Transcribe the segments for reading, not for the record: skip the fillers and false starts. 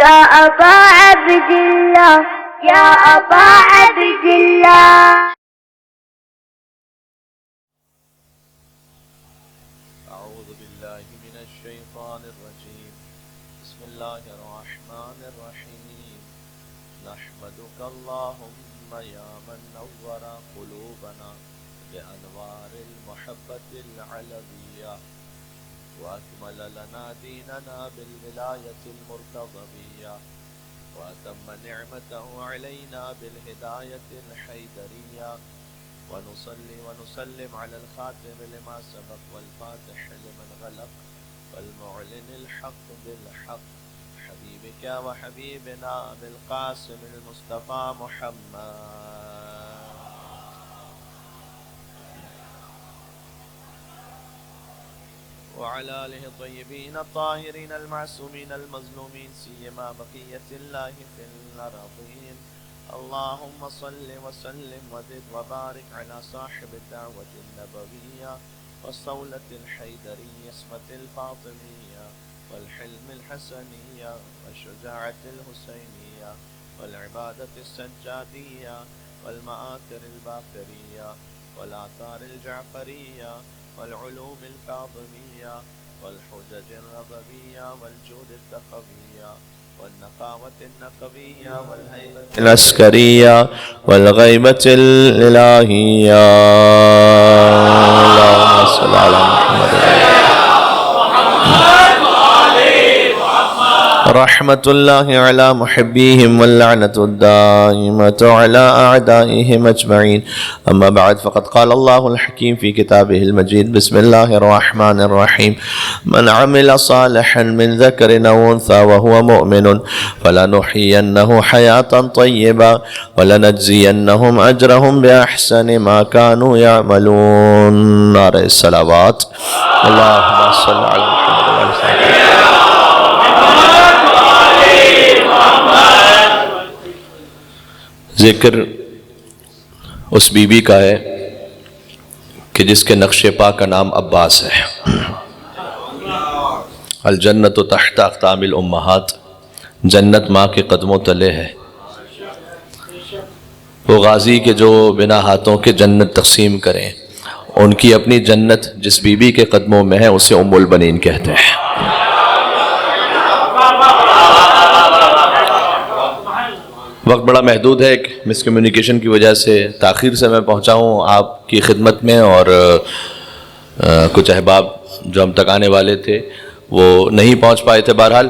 يا أبا عبد الله يا أبا عبد الله. أعوذ بالله من الشيطان الرجيم. بسم الله الرحمن الرحيم. نحمدك اللهم يا من نور قلوبنا بأنوار المحبة العلوية وأكمل لنا ديننا بالولاية المرتضوية وأتم نعمته علينا بالهداية الحيدرية ونصلي ونسلم على الخاتم لما سبق والفاتح لمن غلق والمعلن الحق بالحق حبيبك وحبيبنا بالقاسم المصطفى محمد وعلى آله الطيبين الطاهرين المعصومين المظلومين سيما بقية الله في الأرضين. اللهم صل وسلم وزد وبارك على صاحب الدعوة النبوية والصولة الحيدرية اسمة الفاطمية والحلم الحسنية والشجاعة الحسينية والعبادة السجادية والمآثر الباقرية والآثار الجعفرية والعلوم الكاظمية والحجج الرضوية والجود التقوية والنقاوة النقوية والهيبة العسكرية والغيبة الإلهية. اللهم صل على محمد رحمة الله على محبيهم واللعنة الدائمة على أعدائهم أجمعين. أما بعد فقد قال الله الحكيم في كتابه المجيد. بسم الله الرحمن الرحيم. من عمل صالحا من ذكر أو أنثى وهو مؤمن فلنحيينه حياة طيبة ولنجزينهم أجرهم بأحسن ما كانوا يعملون. نعرہ الصلوات. اللهم صل على محمد وعلى آله. ذکر اس بی بی کا ہے کہ جس کے نقش پا کا نام عباس ہے. الجنت تحت اقدام الامہات، جنت ماں کے قدموں تلے ہے. وہ غازی کے جو بنا ہاتھوں کے جنت تقسیم کریں، ان کی اپنی جنت جس بی بی کے قدموں میں ہے اسے ام البنین کہتے ہیں. وقت بڑا محدود ہے، ایک مس کمیونیکیشن کی وجہ سے تاخیر سے میں پہنچا ہوں آپ کی خدمت میں، اور کچھ احباب جو ہم تک آنے والے تھے وہ نہیں پہنچ پائے تھے. بہرحال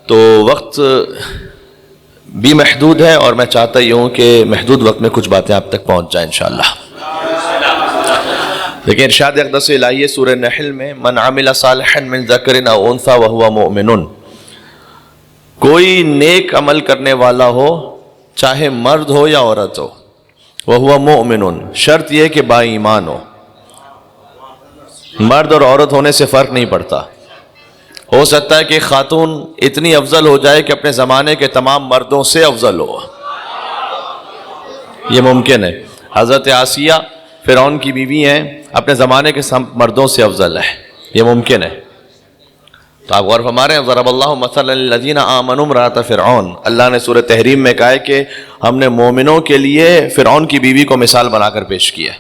تو وقت بھی محدود ہے اور میں چاہتا ہی ہوں کہ محدود وقت میں کچھ باتیں آپ تک پہنچ جائیں انشاءاللہ. لیکن ارشاد اقدس الہی سورہ نحل میں من عمل صالحا من ذکر او انثی وهو مؤمن، کوئی نیک عمل کرنے والا ہو چاہے مرد ہو یا عورت ہو، وَهُوَ مُؤْمِنٌ، شرط یہ کہ با ایمان ہو. مرد اور عورت ہونے سے فرق نہیں پڑتا. ہو سکتا ہے کہ خاتون اتنی افضل ہو جائے کہ اپنے زمانے کے تمام مردوں سے افضل ہو، یہ ممکن ہے. حضرت آسیہ فرعون کی بیوی ہیں، اپنے زمانے کے مردوں سے افضل ہے، یہ ممکن ہے. تو آپ غور فرما رہے ہیں ضرب اللہ مثلا للذین آمنوا امرأۃ فرعون. اللہ نے سورہ تحریم میں کہا ہے کہ ہم نے مومنوں کے لیے فرعون کی بیوی کو مثال بنا کر پیش کیا.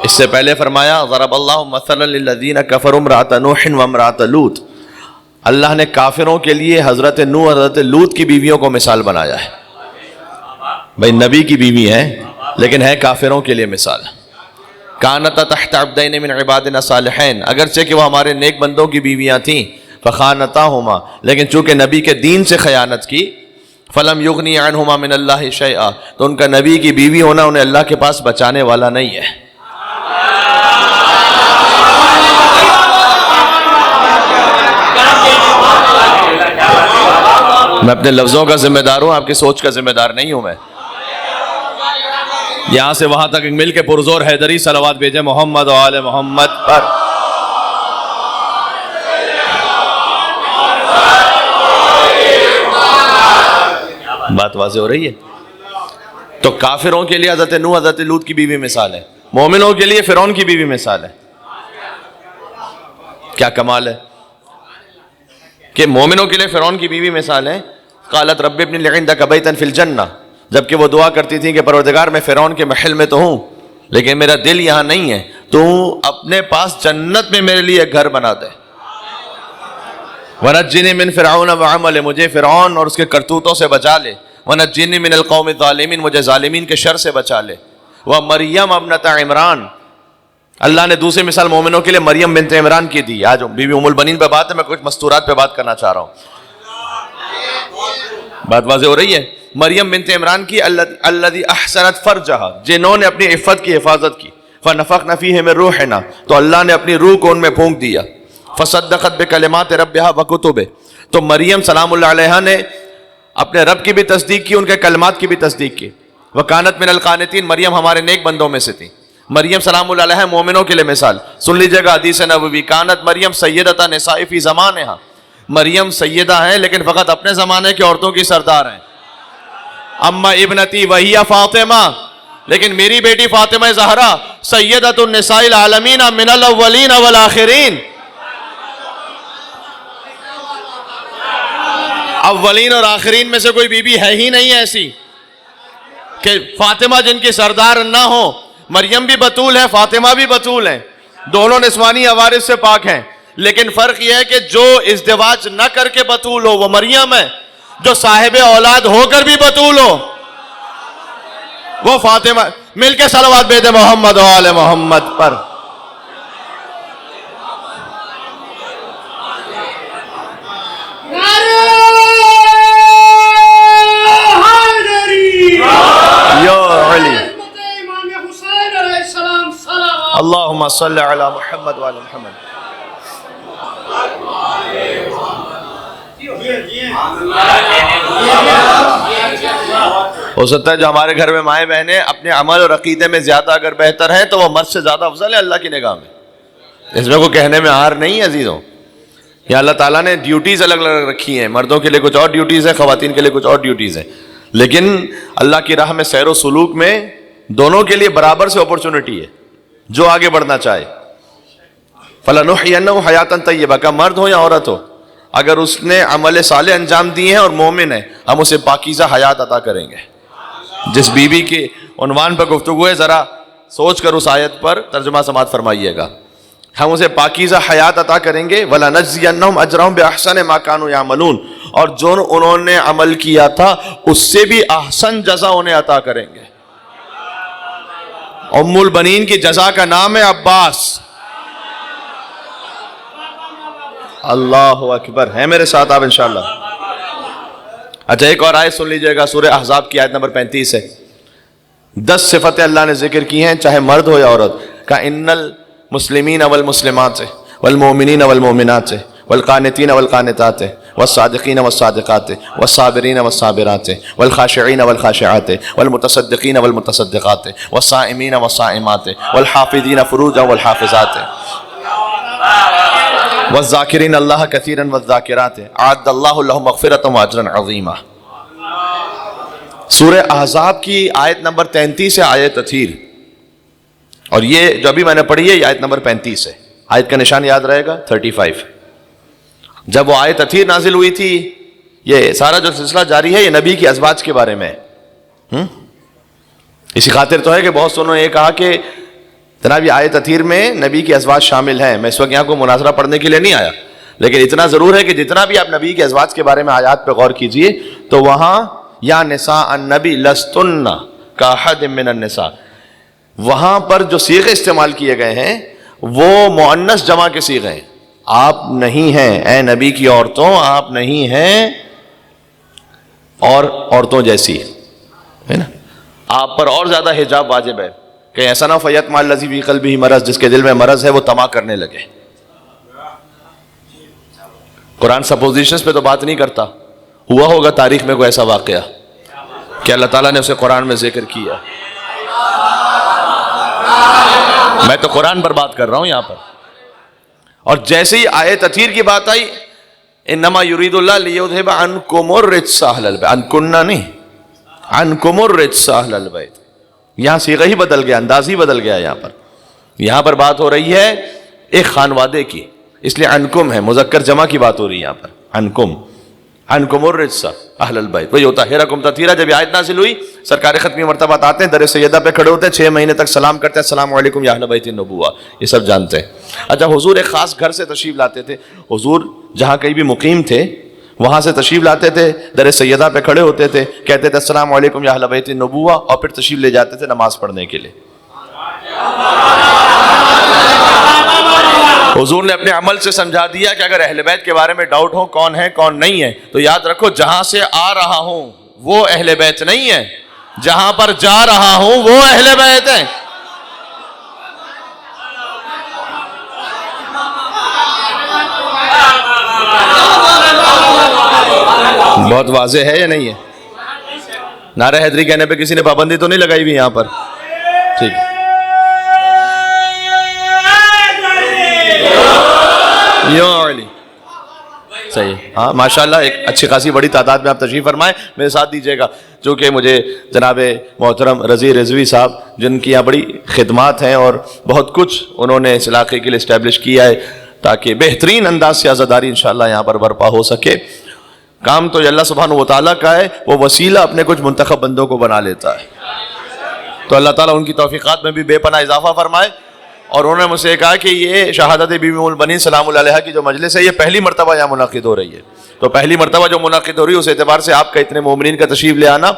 اس سے پہلے فرمایا ضرب اللہ مثلا للذین کفروا امرأۃ نوح وامرأۃ لوط. اللہ نے کافروں کے لیے حضرت نوح حضرت لوط کی بیویوں کو مثال بنایا ہے. بھائی نبی کی بیوی ہیں لیکن ہے کافروں کے لیے مثال. کانتا تحت عبدین من عبادنا صالحین، اگرچہ کہ وہ ہمارے نیک بندوں کی بیویاں تھیں، فخانتاہما، لیکن چونکہ نبی کے دین سے خیانت کی، فلم یغنی عنہما من اللہ شیئا، تو ان کا نبی کی بیوی ہونا انہیں اللہ کے پاس بچانے والا نہیں ہے. میں اپنے لفظوں کا ذمہ دار ہوں، آپ کی سوچ کا ذمہ دار نہیں ہوں. میں یہاں سے وہاں تک مل کے پرزور حیدری صلوات بھیجیں محمد و آل محمد پر. بات واضح ہو رہی ہے؟ تو کافروں کے لیے حضرت نوح حضرت لوط کی بیوی مثال ہے، مومنوں کے لیے فرعون کی بیوی مثال ہے. کیا کمال ہے کہ مومنوں کے لیے فرعون کی بیوی مثال ہے قالت رب ابن لی عندک بیتا فی الجنہ، جبکہ وہ دعا کرتی تھی کہ پروردگار میں فرعون کے محل میں تو ہوں لیکن میرا دل یہاں نہیں ہے، تو اپنے پاس جنت میں میرے لیے ایک گھر بنا دے۔ وَنَجِّنِي مِن فِرْعَوْنَ وَعَمَلِهِ، مجھے فرعون اور اس کے کرتوتوں سے بچا لے۔ وَنَجِّنِي مِنَ الْقَوْمِ الظَّالِمِينَ، مجھے ظالمین کے شر سے بچا لے۔ وَمَرْيَمَ ابْنَتَ عمران، اللہ نے دوسری مثال مومنوں کے لیے مریم بنت عمران کی دی۔ آج بی بی ام البنین پہ بات ہے، میں کچھ مستورات پہ بات کرنا چاہ رہا ہوں، بات واضح ہو رہی ہے؟ مریم بنت عمران کی الذی احسنت فرجہا، جنہوں نے اپنی عفت کی حفاظت کی۔ فنفخنا فیہ من روحنا، تو اللہ نے اپنی روح کو ان میں پھونک دیا۔ فصدقت بکلمات ربہا وکتبہ، تو مریم سلام اللہ علیہا نے اپنے رب کی بھی تصدیق کی، ان کے کلمات کی بھی تصدیق کی۔ وکانت من القانتین، مریم ہمارے نیک بندوں میں سے تھی۔ مریم سلام اللہ علیہ مومنوں کے لیے مثال۔ سن لیجیے گا حدیث نبوی، کانت مریم سیدۃ نساء فی زمانہا، مریم سیدہ ہیں لیکن فقط اپنے زمانے کی عورتوں کی سردار ہیں۔ اما ابنتی وہی فاطمہ، لیکن میری بیٹی فاطمہ زہرا سیدۃ النساء العالمین من الاولین والآخرین، اولین اور آخرین میں سے کوئی بی بی ہے ہی نہیں ایسی کہ فاطمہ جن کی سردار نہ ہو۔ مریم بھی بطول ہے، فاطمہ بھی بطول ہیں، دونوں نسوانی عوارض سے پاک ہیں، لیکن فرق یہ ہے کہ جو ازدواج نہ کر کے بطول ہو وہ مریم ہے، جو صاحب اولاد ہو کر بھی بطول ہو وہ فاطمہ۔ مل کے صلوات بھیج دیں محمد و آل محمد پر۔ اللہم صلی علی محمد و آل محمد۔ ہو سکتا ہے جو ہمارے گھر میں مائیں بہنیں اپنے عمل اور عقیدے میں زیادہ اگر بہتر ہیں تو وہ مرد سے زیادہ افضل ہے اللہ کی نگاہ میں، اس میں کوئی کہنے میں عار نہیں ہے عزیزوں۔ یا اللہ تعالیٰ نے ڈیوٹیز الگ الگ رکھی ہیں، مردوں کے لیے کچھ اور ڈیوٹیز ہیں، خواتین کے لیے کچھ اور ڈیوٹیز ہیں، لیکن اللہ کی راہ میں سیر و سلوک میں دونوں کے لیے برابر سے اپرچونٹی ہے۔ جو آگے بڑھنا چاہے فَلَنُحْيَنَّهُ حَيَاتًا طَيِّبَةً، کا مرد ہو یا عورت ہو، اگر اس نے عمل صالح انجام دیے ہیں اور مومن ہے، ہم اسے پاکیزہ حیات عطا کریں گے۔ جس بی بی کے عنوان پر گفتگو ہے ذرا سوچ کر اس آیت پر ترجمہ سماعت فرمائیے گا۔ ہم اسے پاکیزہ حیات عطا کریں گے۔ وَلَنَجْزِيَنَّهُمْ أَجْرَهُمْ بِأَحْسَنِ مَا كَانُوا يَعْمَلُونَ، اور جو انہوں نے عمل کیا تھا اس سے بھی احسن جزا انہیں عطا کریں گے۔ ام البنین کی جزا کا نام ہے عباس۔ اللہ اکبر، ہے میرے ساتھ آپ انشاءاللہ؟ اچھا ایک اور آیت سن لیجئے گا، سورہ احزاب کی آیت نمبر 35 ہے۔ 10 صفتیں اللہ نے ذکر کی ہیں چاہے مرد ہو یا عورت کا۔ ان المسلمین والمسلمات والمؤمنین والمؤمنات والقانتین والقانتات والصادقین والصادقات والصابرین والصابرات والخاشعین والخاشعات والمتصدقین والمتصدقات والصائمین والصائمات والحافظین فروجا والحافظات والذاکرین اللہ کثیرا والذاکرات اعد اللہ لهم مغفرۃ واجرا عظیما۔ سورہ احزاب کی آیت نمبر 33 ہے آیت تطہیر، اور یہ جو ابھی میں نے پڑھی ہے یہ آیت نمبر 35 ہے۔ آیت کا نشان یاد رہے گا 35۔ جب وہ آیت تطہیر نازل ہوئی تھی، یہ سارا جو سلسلہ جاری ہے یہ نبی کی ازواج کے بارے میں ہے۔ اسی خاطر تو ہے کہ بہت سنوں نے یہ کہا کہ جناب یہ آیت تطہیر میں نبی کی ازواج شامل ہیں۔ میں اس وقت یہاں کو مناظرہ پڑھنے کے لیے نہیں آیا، لیکن اتنا ضرور ہے کہ جتنا بھی آپ نبی کے ازواج کے بارے میں آیات پہ غور کیجئے تو وہاں یا نساء النبی لستن کاحد من النساء، وہاں پر جو صیغے استعمال کیے گئے ہیں وہ مؤنث جمع کے صیغے ہیں۔ آپ نہیں ہیں اے نبی کی عورتوں، آپ نہیں ہیں اور عورتوں جیسی، ہے نا؟ آپ پر اور زیادہ حجاب واجب ہے کہ ایسا نہ فیت مال الذی فی قلبہ مرض، جس کے دل میں مرض ہے وہ طمع کرنے لگے۔ قرآن سپوزیشنز پہ تو بات نہیں کرتا، ہوا ہوگا تاریخ میں کوئی ایسا واقعہ کہ اللہ تعالیٰ نے اسے قرآن میں ذکر کیا۔ میں تو قرآن پر بات کر رہا ہوں یہاں پر۔ اور جیسے ہی آیت تطہیر کی بات آئی، انما یرید اللہ لیذھب عنکم الرجس اہل البیت، عنکنا نہیں، عنکم الرجس اہل البیت، یہاں صیغہ ہی بدل گیا، انداز ہی بدل گیا۔ یہاں پر بات ہو رہی ہے ایک خانوادے کی، اس لیے عنکم ہے، مذکر جمع کی بات ہو رہی ہے یہاں پر، عنکم عنکم الرجس اہل البیت ویطہرکم تطہیرا. جب یہ آیت نازل ہوئی سرکار ختمی مرتبہ آتے ہیں در سیدہ پہ کھڑے ہوتے ہیں 6 مہینے تک سلام کرتے ہیں السلام علیکم یا اہل بیت النبوہ. یہ سب جانتے ہیں. اچھا حضور ایک خاص گھر سے تشریف لاتے تھے. حضور جہاں کہیں بھی مقیم تھے وہاں سے تشریف لاتے تھے, در سیدہ پہ کھڑے ہوتے تھے, کہتے تھے السلام علیکم یا اہل بیت النبوہ, اور پھر تشریف لے جاتے تھے نماز پڑھنے کے لیے. حضور نے اپنے عمل سے سمجھا دیا کہ اگر اہل بیت کے بارے میں ڈاؤٹ ہو کون ہے کون نہیں ہے تو یاد رکھو جہاں سے آ رہا ہوں وہ اہل بیت نہیں ہے, جہاں پر جا رہا ہوں وہ اہل بیت ہے. بہت واضح ہے یا نہیں ہے؟ نعرہ حیدری کہنے پہ کسی نے پابندی تو نہیں لگائی ہوئی یہاں پر؟ ٹھیک ہے. صحیح. ہاں ماشاءاللہ ایک اچھی خاصی بڑی تعداد میں آپ تشریف فرمائیں, میرے ساتھ دیجیے گا. چونکہ مجھے جناب محترم رضی رضوی صاحب جن کی یہاں بڑی خدمات ہیں اور بہت کچھ انہوں نے اس علاقے کے لیے اسٹیبلش کیا ہے تاکہ بہترین انداز سے عزاداری انشاءاللہ یہاں پر برپا ہو سکے. کام تو اللہ سبحانہ و تعالیٰ کا ہے, وہ وسیلہ اپنے کچھ منتخب بندوں کو بنا لیتا ہے. تو اللہ تعالیٰ ان کی توفیقات میں بھی بے پناہ اضافہ فرمائے. اور انہوں نے مجھ سے کہا کہ یہ شہادت بی بی ام البنین سلام اللہ علیہا کی جو مجلس ہے یہ پہلی مرتبہ یہاں منعقد ہو رہی ہے. تو پہلی مرتبہ جو منعقد ہو رہی ہے اس اعتبار سے آپ کا اتنے مومنین کا تشریف لے آنا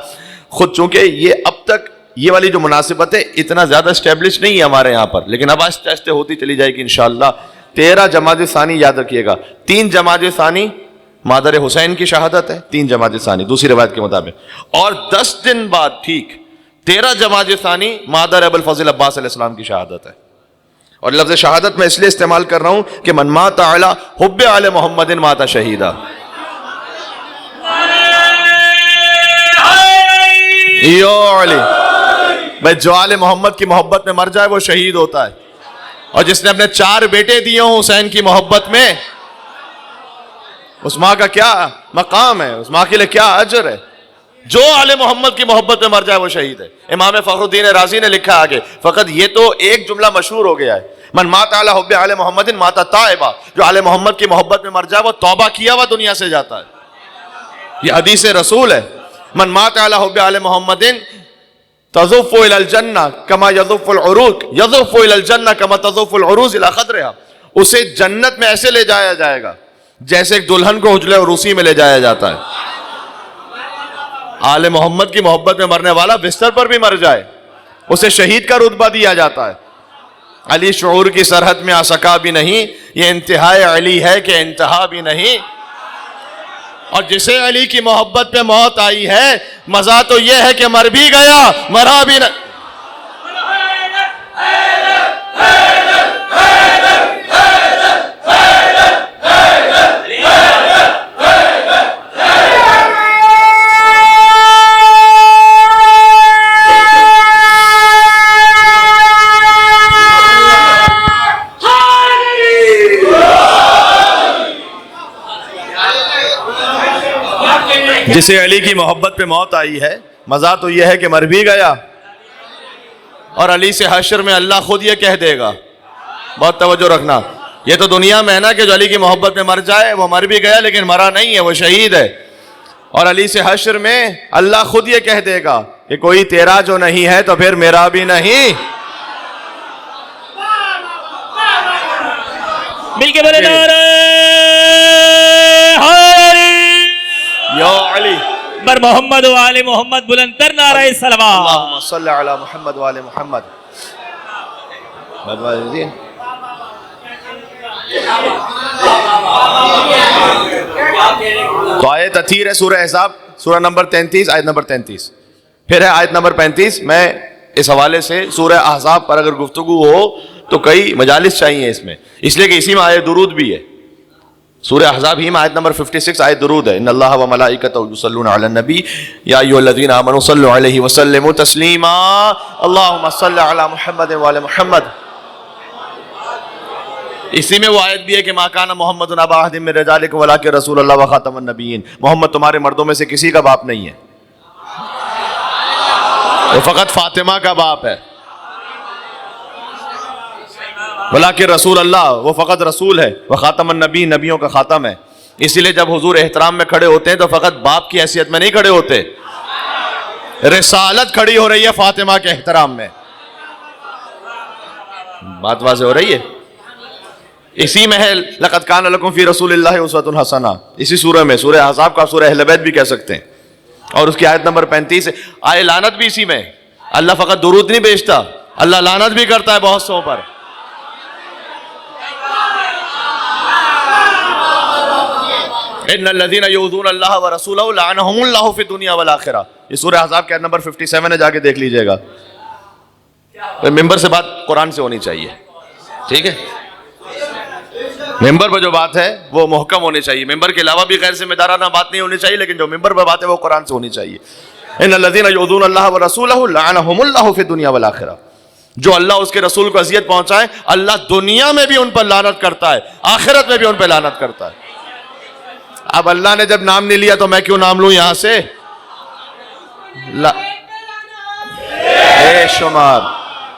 خود, چونکہ یہ اب تک یہ والی جو مناسبت ہے اتنا زیادہ اسٹیبلش نہیں ہے ہمارے یہاں پر, لیکن اب آہستہ آہستہ ہوتی چلی جائے گی انشاءاللہ. 13 جمادی ثانی یاد رکھیے گا, 3 جمادی ثانی مادر حسین کی شہادت ہے, 3 جمادی ثانی دوسری روایت کے مطابق, اور 10 دن بعد ٹھیک 13 جمادی ثانی مادر ابو الفضل عباس علیہ السلام کی شہادت ہے. اور لفظ شہادت میں اس لیے استعمال کر رہا ہوں کہ من مات علی حب آل محمد مات شہیدا. بھائی جو آل محمد کی محبت میں مر جائے وہ شہید ہوتا ہے, اور جس نے اپنے 4 بیٹے دیے ہوں حسین کی محبت میں اس ماں کا کیا مقام ہے, اس ماں کے لیے کیا اجر ہے. جو آل محمد کی محبت میں مر جائے وہ شہید ہے. امام فخر الدین رازی نے لکھا آگے, فقط یہ تو ایک جملہ مشہور ہو گیا ہے, من مات علی حب آل محمد مات تائبا, جو آل محمد کی محبت میں مر جائے وہ توبہ کیا ہوا دنیا سے جاتا ہے. یہ حدیث رسول ہے. من مات علی حب آل محمد تزف الى الجنہ کما یزف العروق, یزف الى الجنہ کما تزف العروس الى خدرها, اسے جنت میں ایسے لے جایا جائے گا جیسے ایک دلہن کو حجلے عروسی میں لے جایا جاتا ہے. آل محمد کی محبت میں مرنے والا بستر پر بھی مر جائے اسے شہید کا رتبہ دیا جاتا ہے. علی شعور کی سرحد میں آ سکا بھی نہیں, یہ انتہائی علی ہے کہ انتہا بھی نہیں. اور جسے علی کی محبت پہ موت آئی ہے مزہ تو یہ ہے کہ مر بھی گیا مرا بھی نہیں. جسے علی کی محبت پہ موت آئی ہے مزہ تو یہ ہے کہ مر بھی گیا, اور علی سے حشر میں اللہ خود یہ کہہ دے گا. بہت توجہ رکھنا, یہ تو دنیا میں ہے نا کہ جو علی کی محبت میں مر جائے وہ مر بھی گیا لیکن مرا نہیں ہے, وہ شہید ہے. اور علی سے حشر میں اللہ خود یہ کہہ دے گا کہ کوئی تیرا جو نہیں ہے تو پھر میرا بھی نہیں. مل کے بولے یا علی بر محمد و آل محمد بلند تر نعرہ صلوات. اللہم صلی علی محمد و آل محمد. تو آیت اثیر ہے سورہ احزاب, سورہ نمبر 33 آیت نمبر 33. پھر ہے آیت نمبر 35. میں اس حوالے سے سورہ احزاب پر اگر گفتگو ہو تو کئی مجالس چاہیے اس میں, اس لیے کہ اسی میں آیت درود بھی ہے. سورہ احزاب ہی میں آیت نمبر 56 آیت درود ہے, ان اللہ و ملائکتہ یصلون علی النبی یا ایھا الذین آمنوا صلوا علیہ وسلموا تسلیما اللہم صل علی محمد و علی محمد. اسی میں وہ آیت بھی ہے کہ ما کان محمد ابا احد من رجالکم ولکن رسول اللہ و خاتم النبیین, محمد تمہارے مردوں میں سے کسی کا باپ نہیں ہے, وہ فقط فاطمہ کا باپ ہے. ولیکن رسول اللہ, وہ فقط رسول ہے. وہ خاتم النبی, نبیوں کا خاتم ہے. اسی لیے جب حضور احترام میں کھڑے ہوتے ہیں تو فقط باپ کی حیثیت میں نہیں کھڑے ہوتے، رسالت کھڑی ہو رہی ہے فاطمہ کے احترام میں. بات واضح ہو رہی ہے؟ اسی میں ہے لقد کان لکم فی رسول اللہ اسوۃ حسنہ، اسی سورہ میں، سورہ احزاب کا سورہ اہل بیت بھی کہہ سکتے ہیں، اور اس کی آیت نمبر 35 ہے. آئے لعنت بھی اسی میں. اللہ فقط درود نہیں بھیجتا، اللہ لعنت بھی کرتا ہے بہت سو پر. ان الذین یؤذون اللہ ورسولہ لعنہم اللہ فی الدنیا والآخرہ. یہ سورہ احزاب کی آیت نمبر 57 ہے، جا کے دیکھ لیجئے گا. ممبر سے بات قرآن سے ہونی چاہیے، ٹھیک ہے؟ ممبر پہ جو بات ہے وہ محکم ہونی چاہیے. ممبر کے علاوہ بھی غیر ذمہ دارانہ بات نہیں ہونی چاہیے، لیکن جو ممبر پہ بات ہے وہ قرآن سے ہونی چاہیے. ان الذین یؤذون اللہ ورسولہ لعنہم اللہ فی الدنیا والآخرہ. جو اللہ اس کے رسول کو اذیت پہنچائے اللہ دنیا میں بھی ان پر لعنت کرتا ہے، آخرت میں بھی ان پہ لعنت کرتا ہے. اب اللہ نے جب نام نہیں لیا تو میں کیوں نام لوں یہاں سے؟ بے شمار.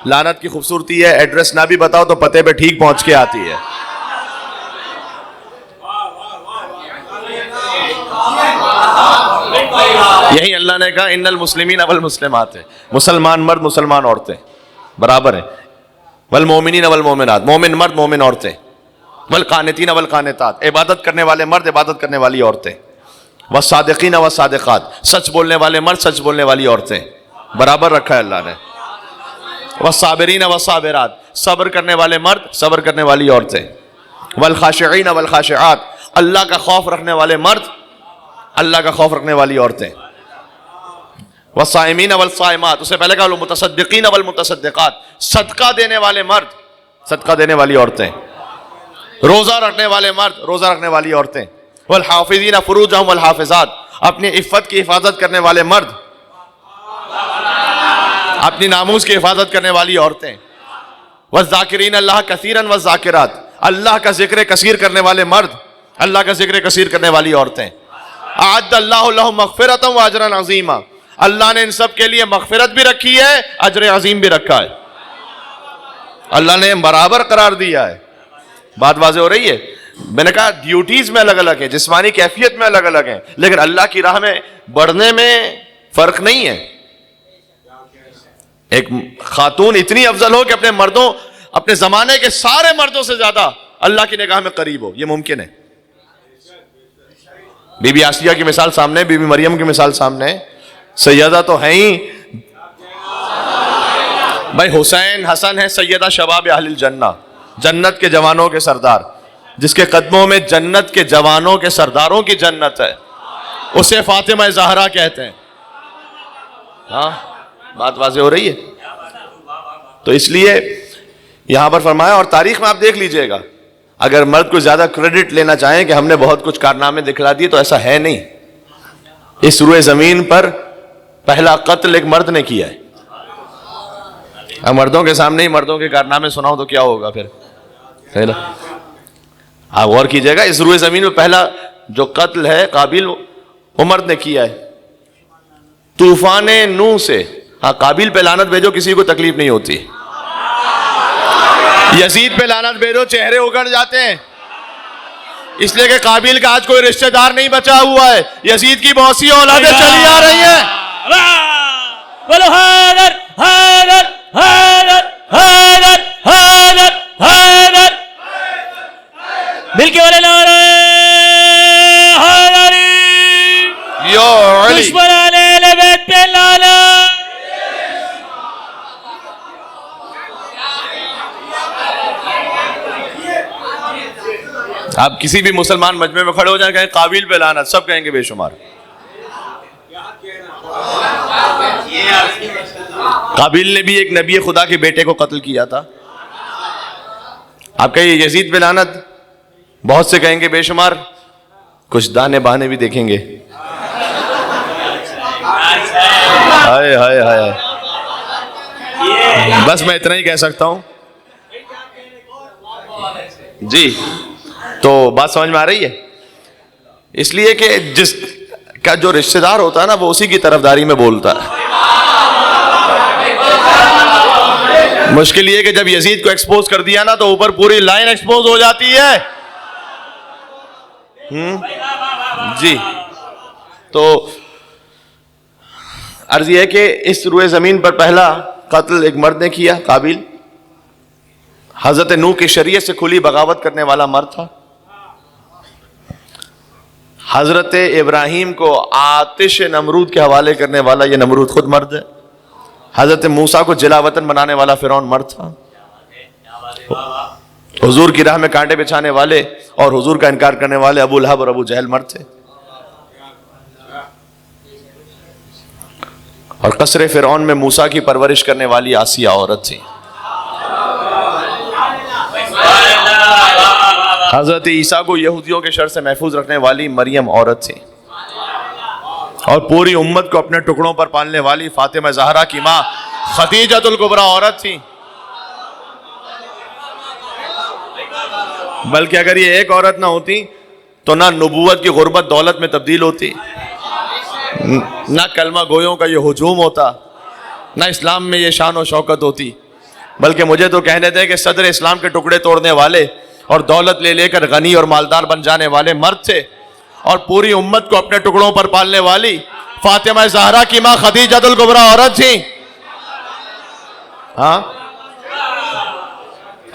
لعنت کی خوبصورتی ہے ایڈریس نہ بھی بتاؤ تو پتے پہ ٹھیک پہنچ کے آتی ہے. یہی اللہ نے کہا ان المسلمین والمسلمات، مسلمان مرد مسلمان عورتیں برابر ہیں. والمومنین والمومنات، مومن مرد مومن عورتیں. والقانتین والقانتات، عبادت کرنے والے مرد عبادت کرنے والی عورتیں. والصادقین والصادقات، سچ بولنے والے مرد سچ بولنے والی عورتیں برابر رکھا ہے اللہ نے. والصابرین والصابرات، صبر کرنے والے مرد صبر کرنے والی عورتیں. والخاشعین والخاشعات، اللہ کا خوف رکھنے والے مرد اللہ کا خوف رکھنے والی عورتیں. والصائمین والصائمات، اس سے پہلے کہا المتصدقین والمتصدقات، صدقہ دینے والے مرد صدقہ دینے والی عورتیں. روزہ رکھنے والے مرد روزہ رکھنے والی عورتیں. والحافظین فروجہم والحافظات، اپنی عفت کی حفاظت کرنے والے مرد، اپنی ناموس کی حفاظت کرنے والی عورتیں. والذاکرین اللہ کثیرا والذاکرات، اللہ کا ذکر کثیر کرنے والے مرد اللہ کا ذکر کثیر کرنے والی عورتیں. اعد اللہ لہم مغفرۃ واجرا عظیما، اللہ نے ان سب کے لیے مغفرت بھی رکھی ہے، اجر عظیم بھی رکھا ہے. اللہ نے برابر قرار دیا ہے. بات واضح ہو رہی ہے؟ میں نے کہا ڈیوٹیز میں الگ الگ ہیں، جسمانی کیفیت میں الگ الگ ہیں، لیکن اللہ کی راہ میں بڑھنے میں فرق نہیں ہے. ایک خاتون اتنی افضل ہو کہ اپنے مردوں اپنے زمانے کے سارے مردوں سے زیادہ اللہ کی نگاہ میں قریب ہو، یہ ممکن ہے. بی بی آسیہ کی مثال سامنے، بی بی مریم کی مثال سامنے. سیدہ تو ہیں ہی بھائی، حسین حسن ہے سیدہ شباب اہل الجنہ، جنت کے جوانوں کے سردار، جس کے قدموں میں جنت کے جوانوں کے سرداروں کی جنت ہے، اسے فاطمہ زہرا کہتے ہیں. ہاں بات واضح ہو رہی ہے؟ تو اس لیے یہاں پر فرمایا، اور تاریخ میں آپ دیکھ لیجئے گا، اگر مرد کو زیادہ کریڈٹ لینا چاہیں کہ ہم نے بہت کچھ کارنامے دکھلا دیے تو ایسا ہے نہیں. اس روئے زمین پر پہلا قتل ایک مرد نے کیا ہے. اب مردوں کے سامنے ہی مردوں کے کارنامے سناؤ تو کیا ہوگا پھر؟ آپ غور کیجئے گا، اس روئے زمین میں پہلا جو قتل ہے قابیل وہ مرد نے کیا ہے. طوفان نوح سے، ہاں قابیل پہ لعنت بھیجو کسی کو تکلیف نہیں ہوتی، یزید پہ لعنت بھیجو چہرے اگڑ جاتے ہیں، اس لیے کہ قابیل کا آج کوئی رشتہ دار نہیں بچا ہوا ہے، یزید کی بہت سی اولادیں چلی آ رہی ہیں. بولو حیدر حیدر حیدر حیدر حیدر حیدر، مل کے والے نعرہ حیدری، یا علی، دشمنان اہل بیت پہ لعنت. آپ کسی بھی مسلمان مجمع میں کھڑے ہو جائیں کہیں قابیل پہ لعنت، سب کہیں گے بے شمار. قابیل نے بھی ایک نبی خدا کے بیٹے کو قتل کیا تھا. آپ کہیں یزید پہ لعنت، بہت سے کہیں گے بے شمار. کچھ دانے بہانے بھی دیکھیں گے. ہائے ہائے ہائے، بس میں اتنا ہی کہہ سکتا ہوں. جی تو بات سمجھ میں آ رہی ہے؟ اس لیے کہ جس کا جو رشتہ دار ہوتا ہے نا وہ اسی کی طرفداری میں بولتا ہے. مشکل یہ کہ جب یزید کو ایکسپوز کر دیا نا تو اوپر پوری لائن ایکسپوز ہو جاتی ہے. جی تو عرض یہ ہے کہ اس روئے زمین پر پہلا قتل ایک مرد نے کیا، قابیل، حضرت نوح کی شریعت سے کھلی بغاوت کرنے والا مرد تھا. حضرت ابراہیم کو آتش نمرود کے حوالے کرنے والا یہ نمرود خود مرد ہے. حضرت موسیٰ کو جلا وطن بنانے والا فرعون مرد تھا. حضور کی راہ میں کانٹے بچھانے والے اور حضور کا انکار کرنے والے ابو لہب اور ابو جہل مرد تھے. اور قصر فرعون میں موسیٰ کی پرورش کرنے والی آسیہ عورت تھی. حضرت عیسیٰ کو یہودیوں کے شر سے محفوظ رکھنے والی مریم عورت تھی. اور پوری امت کو اپنے ٹکڑوں پر پالنے والی فاطمہ زہرا کی ماں خدیجۃ الکبریٰ عورت تھی. بلکہ اگر یہ ایک عورت نہ ہوتی تو نہ نبوت کی غربت دولت میں تبدیل ہوتی، نہ کلمہ گویوں کا یہ ہجوم ہوتا، نہ اسلام میں یہ شان و شوکت ہوتی. بلکہ مجھے تو کہنے دیں کہ صدر اسلام کے ٹکڑے توڑنے والے اور دولت لے لے کر غنی اور مالدار بن جانے والے مرد تھے، اور پوری امت کو اپنے ٹکڑوں پر پالنے والی فاطمہ زہرا کی ماں خدیجۃ الکبریٰ عورت تھی. ہاں،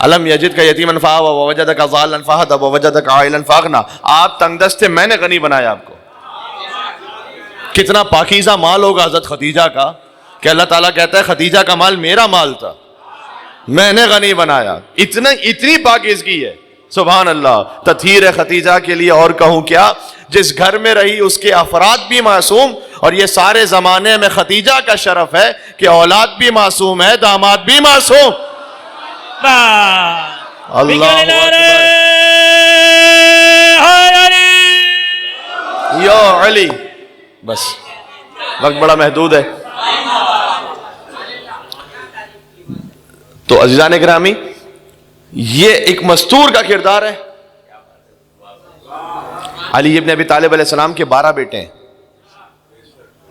علم یجد کا یتیمن فآویٰ ووجدک ضالا فہدیٰ ووجدک عائلا فاغنیٰ. آپ تنگ دست تھے، میں نے غنی بنایا آپ کو. کتنا پاکیزہ مال ہوگا حضرت خدیجہ کا کہ اللہ تعالیٰ کہتا ہے خدیجہ کا مال میرا مال تھا، میں نے غنی بنایا. اتنی پاکیزگی ہے، سبحان اللہ. تطہیر ہے خدیجہ کے لیے، اور کہوں کیا، جس گھر میں رہی اس کے افراد بھی معصوم. اور یہ سارے زمانے میں خدیجہ کا شرف ہے کہ اولاد بھی معصوم ہے، داماد بھی معصوم. اللہ اکبر. یا علی. بس وقت بڑا محدود ہے. تو عزیزان گرامی، یہ ایک مستور کا کردار ہے. علی ابن ابی طالب علیہ السلام کے 12 بیٹے ہیں.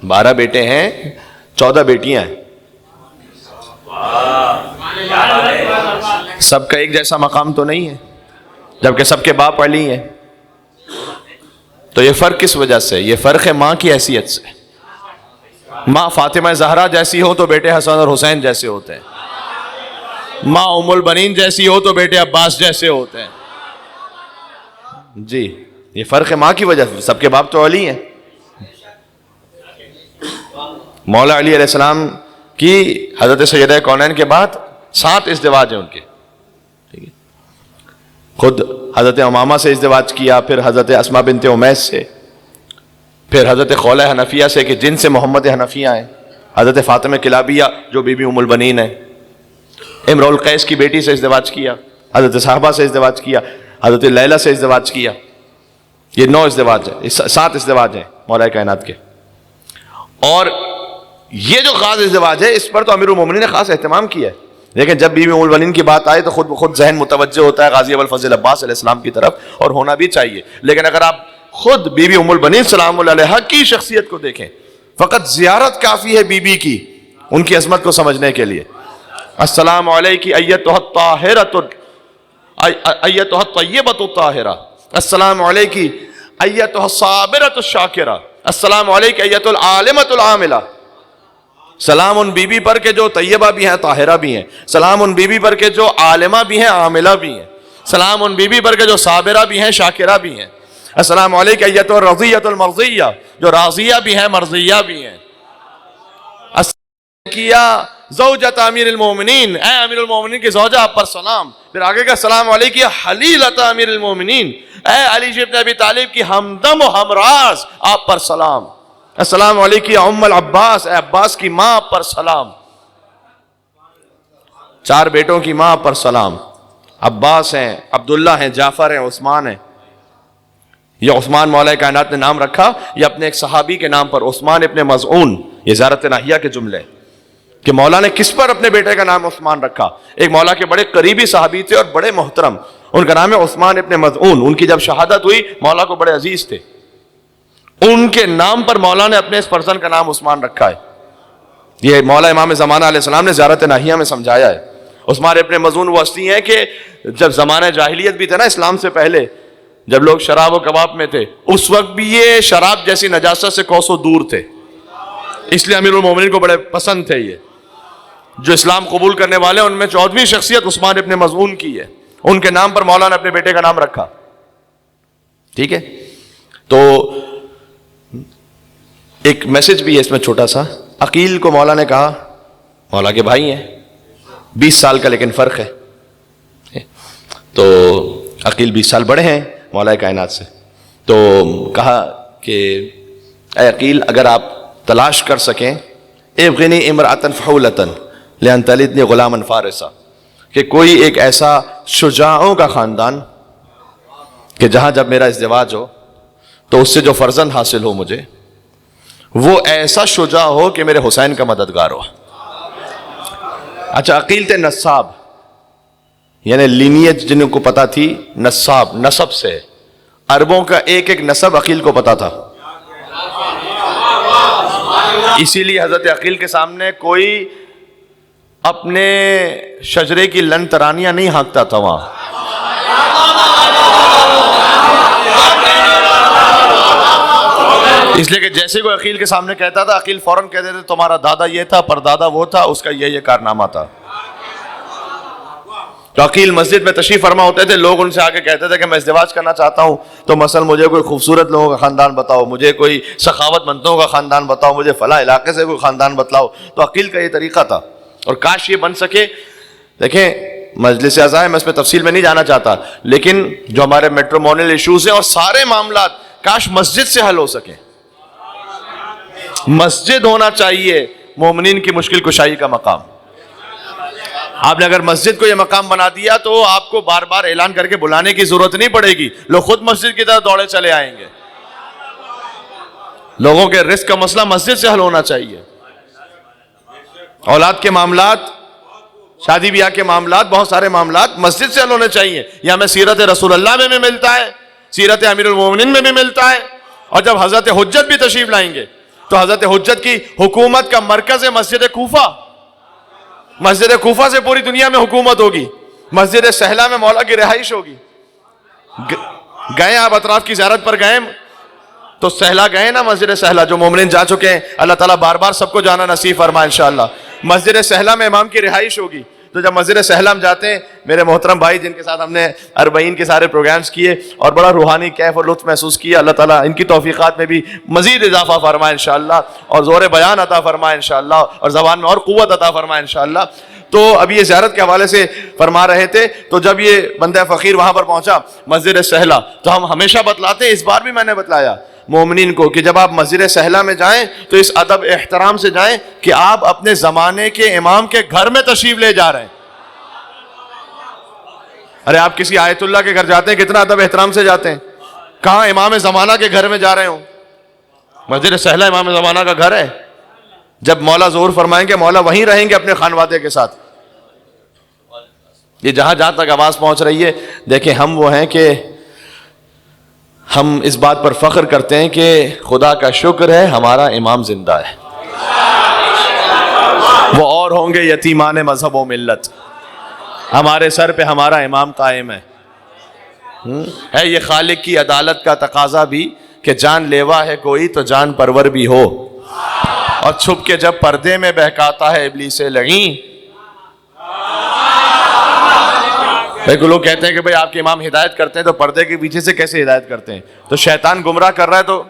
12 بیٹے ہیں، 14 بیٹیاں ہیں. سب کا ایک جیسا مقام تو نہیں ہے، جبکہ سب کے باپ علی ہیں. تو یہ فرق کس وجہ سے؟ یہ فرق ہے ماں کی حیثیت سے. ماں فاطمہ زہرا جیسی ہو تو بیٹے حسن اور حسین جیسے ہوتے ہیں. ماں ام البنین جیسی ہو تو بیٹے عباس جیسے ہوتے ہیں. جی، یہ فرق ہے ماں کی وجہ سے. سب کے باپ تو علی ہیں. مولا علی علیہ السلام کی حضرت سیدہ کونین کے بعد 7 ازدواج ہیں ان کے. خود حضرت امامہ سے ازدواج کیا، پھر حضرت اسماء بنت امیس سے، پھر حضرت خولہ حنفیہ سے کہ جن سے محمد حنفیہ ہیں، حضرت فاطمہ کلابیہ جو بی بی ام البنین ہے، امرؤ القیس کی بیٹی سے ازدواج کیا، حضرت صحابہ سے ازدواج کیا، حضرت لیلہ سے ازدواج کیا. یہ 9 ازدواج ہیں، 7 ازدواج ہیں مولا کائنات کے. اور یہ جو خاص ازدواج ہے اس پر تو امیر المومنین نے خاص اہتمام کیا ہے. لیکن جب بی بی ام البنین کی بات آئے تو خود بخود ذہن متوجہ ہوتا ہے غازی ابوالفضل عباس علیہ السلام کی طرف، اور ہونا بھی چاہیے. لیکن اگر آپ خود بی بی ام البنین سلام اللہ علیہا کی شخصیت کو دیکھیں، فقط زیارت کافی ہے بی بی کی ان کی عظمت کو سمجھنے کے لیے. السلام علیکی ایتھا الطاہرۃ ایتھا الطیبۃ الطاہرہ، السلام علیکی ایتھا الصابرۃ الشاکرہ، السلام علیکی ایتھا العالمۃ العاملہ. سلام ان بی بی پر کے جو طیبہ بھی ہیں، طاہرہ بھی ہیں. سلام ان بی بی پر کے جو عالمہ بھی ہیں، عاملہ بھی ہیں. سلام ان بی بی پر کے جو صابرہ بھی ہیں، شاکرہ بھی ہیں. السلام علیکہ ایتھا الرضیۃ المرضیہ، جو راضیہ بھی ہیں، مرضیہ بھی ہیں. کیا زوجۃ امیر المومنین، اے امیر المومنین کی زوجہ آپ پر سلام. پھر آگے کا السلام علیکہ حلیلۃ امیر المومنین، اے علی ابن ابی طالب کی ہمدم و ہمراز آپ پر سلام. السلام علیکہ ام العباس، اے عباس کی ماں پر سلام. 4 بیٹوں کی ماں پر سلام. عباس ہیں، عبداللہ ہیں، جعفر ہیں، عثمان ہیں. یہ عثمان مولا کائنات نے نام رکھا یہ اپنے ایک صحابی کے نام پر، عثمان ابن مظعون. یہ زیارت ناہیہ کے جملے کہ مولا نے کس پر اپنے بیٹے کا نام عثمان رکھا. ایک مولا کے بڑے قریبی صحابی تھے اور بڑے محترم، ان کا نام ہے عثمان ابن مظعون. ان کی جب شہادت ہوئی مولا کو بڑے عزیز تھے، ان کے نام پر مولا نے اپنے اس فرزند کا نام عثمان رکھا ہے. یہ مولا امام زمانہ علیہ السلام نے زیارت ناہیہ میں سمجھایا ہے. عثمان ابن مظعون وہ ہستی ہیں کہ جب زمانہ جاہلیت بھی تھا نا، اسلام سے پہلے، جب لوگ شراب و کباب میں تھے اس وقت بھی یہ شراب جیسی نجاست سے کوسوں دور تھے، اس لیے امیر المومنین کو بڑے پسند تھے۔ یہ جو اسلام قبول کرنے والے ان میں 14ویں شخصیت عثمان ابن مظعون کی ہے، ان کے نام پر مولا نے اپنے بیٹے کا نام رکھا۔ ٹھیک ہے، تو ایک میسج بھی ہے اس میں چھوٹا سا۔ عقیل کو مولا نے کہا، مولا کے بھائی ہیں 20 سال کا لیکن فرق ہے، تو عقیل 20 سال بڑے ہیں مولا کائنات سے، تو کہا کہ اے عقیل اگر آپ تلاش کر سکیں ابغنی امرأۃ فحولۃ لأن تلدنی غلاما فارسا، کہ کوئی ایک ایسا شجاعوں کا خاندان کہ جہاں جب میرا ازدواج ہو تو اس سے جو فرزند حاصل ہو مجھے وہ ایسا شجاع ہو کہ میرے حسین کا مددگار ہو۔ اچھا، عقیل تھے نصاب، یعنی لینیج جن کو پتا تھی، نصاب نسب سے، عربوں کا ایک ایک نسب عقیل کو پتا تھا، اسی لیے حضرت عقیل کے سامنے کوئی اپنے شجرے کی لن ترانیاں نہیں ہانکتا تھا وہاں۔ اس لیے کہ جیسے کوئی عقیل کے سامنے کہتا تھا عقیل فوراً کہتے تھے تمہارا دادا یہ تھا، پردادا وہ تھا، اس کا یہ کارنامہ تھا۔ تو عقیل مسجد میں تشریف فرما ہوتے تھے، لوگ ان سے آگے کہتے تھے کہ میں ازدواج کرنا چاہتا ہوں، تو مثلا مجھے کوئی خوبصورت لوگوں کا خاندان بتاؤ، مجھے کوئی سخاوت مندوں کا خاندان بتاؤ، مجھے فلاں علاقے سے کوئی خاندان بتلاؤ۔ تو عقیل کا یہ طریقہ تھا، اور کاش یہ بن سکے۔ دیکھیں مجلس اعضاء ہے، میں اس میں تفصیل میں نہیں جانا چاہتا، لیکن جو ہمارے میٹرومونل ایشوز ہیں اور سارے معاملات کاش مسجد سے حل ہو سکیں۔ مسجد ہونا چاہیے مومنین کی مشکل کشائی کا مقام۔ آپ نے اگر مسجد کو یہ مقام بنا دیا تو آپ کو بار بار اعلان کر کے بلانے کی ضرورت نہیں پڑے گی، لوگ خود مسجد کی طرف دوڑے چلے آئیں گے۔ لوگوں کے رزق کا مسئلہ مسجد سے حل ہونا چاہیے، اولاد کے معاملات، شادی بیاہ کے معاملات، بہت سارے معاملات مسجد سے حل ہونے چاہیے۔ یہ ہمیں سیرت رسول اللہ میں بھی ملتا ہے، سیرت امیر المومنین میں بھی ملتا ہے، اور جب حضرت حجت بھی تشریف لائیں گے تو حضرت حجت کی حکومت کا مرکز ہے مسجد کوفہ۔ مسجد کوفہ سے پوری دنیا میں حکومت ہوگی، مسجد سہلہ میں مولا کی رہائش ہوگی۔ گئے آپ اطراف کی زیارت پر گئے تو سہلہ گئے نا، مسجد سہلہ جو مومنین جا چکے ہیں، اللہ تعالیٰ بار بار سب کو جانا نصیب فرمائے انشاءاللہ۔ مسجد سہلہ میں امام کی رہائش ہوگی، تو جب مسجد سہلہ میں جاتے ہیں، میرے محترم بھائی جن کے ساتھ ہم نے 40 کے سارے پروگرامز کیے اور بڑا روحانی کیف اور لطف محسوس کیا، اللہ تعالیٰ ان کی توفیقات میں بھی مزید اضافہ فرمائے انشاءاللہ، اور زور بیان عطا فرمائے انشاءاللہ، اور زبان میں اور قوت عطا فرمائے انشاءاللہ۔ تو ابھی یہ زیارت کے حوالے سے فرما رہے تھے، تو جب یہ بندہ فقیر وہاں پر پہنچا مسجد سہلہ، تو ہم ہمیشہ بتلاتے ہیں، اس بار بھی میں نے بتلایا مومنین کو کہ جب آپ مسجد سہلہ میں جائیں تو اس ادب احترام سے جائیں کہ آپ اپنے زمانے کے امام کے گھر میں تشریف لے جا رہے ہیں۔ ارے آپ کسی آیت اللہ کے گھر جاتے ہیں کتنا ادب احترام سے جاتے ہیں، کہاں امام زمانہ کے گھر میں جا رہے ہوں؟ مسجد سہلہ امام زمانہ کا گھر ہے، جب مولا ظہور فرمائیں گے مولا وہیں رہیں گے اپنے خانوادے کے ساتھ۔ یہ جہاں جہاں تک آواز پہنچ رہی ہے، دیکھیں ہم وہ ہیں کہ ہم اس بات پر فخر کرتے ہیں کہ خدا کا شکر ہے ہمارا امام زندہ ہے، وہ اور ہوں گے یتیمان مذہب و ملت، ہمارے سر پہ ہمارا امام قائم ہے۔ یہ خالق کی عدالت کا تقاضا بھی کہ جان لیوا ہے کوئی تو جان پرور بھی ہو، اور چھپ کے جب پردے میں بہکاتا ہے ابلیس لعین۔ لوگ کہتے ہیں کہ بھئی آپ کے امام ہدایت کرتے ہیں تو پردے کے پیچھے سے کیسے ہدایت کرتے ہیں؟ تو شیطان گمراہ کر رہا ہے تو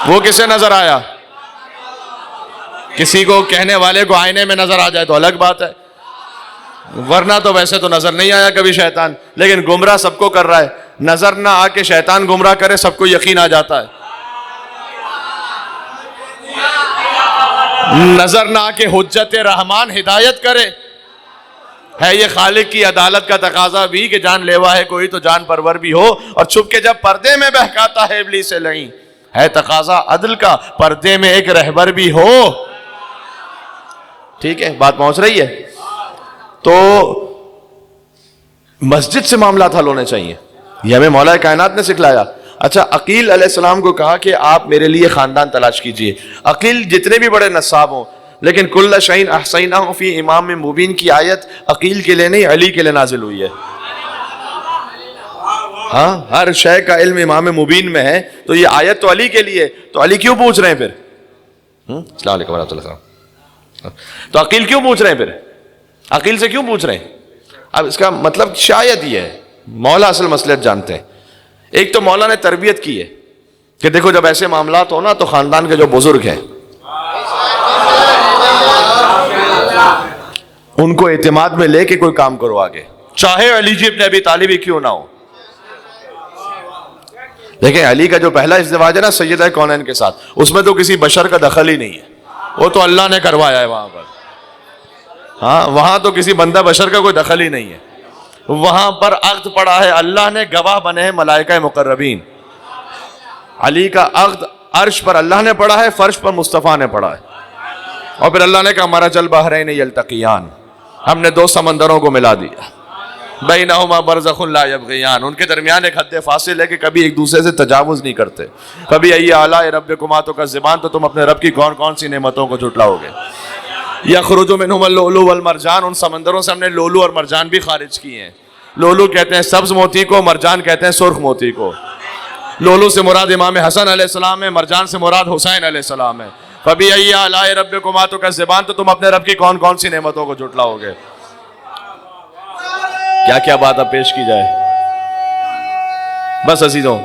وہ کسے نظر آیا؟ کسی کو کہنے والے کو آئینے میں نظر آ جائے تو الگ بات ہے، ورنہ تو ویسے تو نظر نہیں آیا کبھی شیطان، لیکن گمراہ سب کو کر رہا ہے۔ نظر نہ آ کے شیطان گمراہ کرے سب کو یقین آ جاتا ہے، نظر نہ آ کے حجت رحمان ہدایت کرے، ہے یہ خالق کی عدالت کا تقاضا بھی کہ جان لیوا ہے کوئی تو جان پرور بھی ہو، اور چھپ کے جب پردے میں بہکاتا ہے ابلیس لعین، ہے تقاضا عدل کا پردے میں ایک رہبر بھی ہو۔ ٹھیک ہے، بات پہنچ رہی ہے؟ تو مسجد سے معاملات حل ہونے چاہیے، یہ ہمیں مولا کائنات نے سکھلایا۔ اچھا، عقیل علیہ السلام کو کہا کہ آپ میرے لیے خاندان تلاش کیجئے۔ عقیل جتنے بھی بڑے نصاب ہوں، لیکن کل شیء احصیناہ فی امام مبین کی آیت عقیل کے لیے نہیں علی کے لیے نازل ہوئی ہے۔ ہاں ہر شے کا علم امام مبین میں ہے، تو یہ آیت تو علی کے لیے، تو علی کیوں پوچھ رہے ہیں پھر؟ السلام علیکم ورحمۃ اللہ۔ تو عقیل کیوں پوچھ رہے ہیں پھر؟ عقیل سے کیوں پوچھ رہے ہیں؟ اب اس کا مطلب شاید یہ ہے، مولا اصل مصلحت جانتے ہیں۔ ایک تو مولا نے تربیت کی ہے کہ دیکھو جب ایسے معاملات ہو نا تو خاندان کے جو بزرگ ہیں ان کو اعتماد میں لے کے کوئی کام کرو آگے، چاہے علی جی ابن ابی طالب ہی کیوں نہ ہو۔ دیکھیں علی کا جو پہلا ازدواج ہے نا سیدہ کونین کے ساتھ، اس میں تو کسی بشر کا دخل ہی نہیں ہے، وہ تو اللہ نے کروایا ہے وہاں پر۔ ہاں وہاں تو کسی بندہ بشر کا کوئی دخل ہی نہیں ہے، وہاں پر عقد پڑا ہے، اللہ نے گواہ بنے ہیں ملائکہ مقربین۔ علی کا عقد عرش پر اللہ نے پڑھا ہے، فرش پر مصطفیٰ نے پڑھا ہے، اور پھر اللہ نے کہا مرج البحرین یلتقیان، ہم نے دو سمندروں کو ملا دیا، بینہما برزخ لا یبغیان، ان کے درمیان ایک حد فاصل ہے کہ کبھی ایک دوسرے سے تجاوز نہیں کرتے۔ کبھی ای آلاء ربکما تکذبان، تو تم اپنے رب کی کون کون سی نعمتوں کو جھٹلاؤ گے۔ یخرج منہم اللؤلؤ والمرجان، ان سمندروں سے ہم نے لولو اور مرجان بھی خارج کیے ہیں۔ لولو کہتے ہیں سبز موتی کو، مرجان کہتے ہیں سرخ موتی کو۔ لولو سے مراد امام حسن علیہ السلام ہے، مرجان سے مراد حسین علیہ السلام ہے۔ فبأي آلاء ربكما تكذبان، تو تم اپنے رب کی کون کون سی نعمتوں کو جھٹلاؤ گے۔ کیا کیا بات اب پیش کی جائے؟ بس عزیزوں،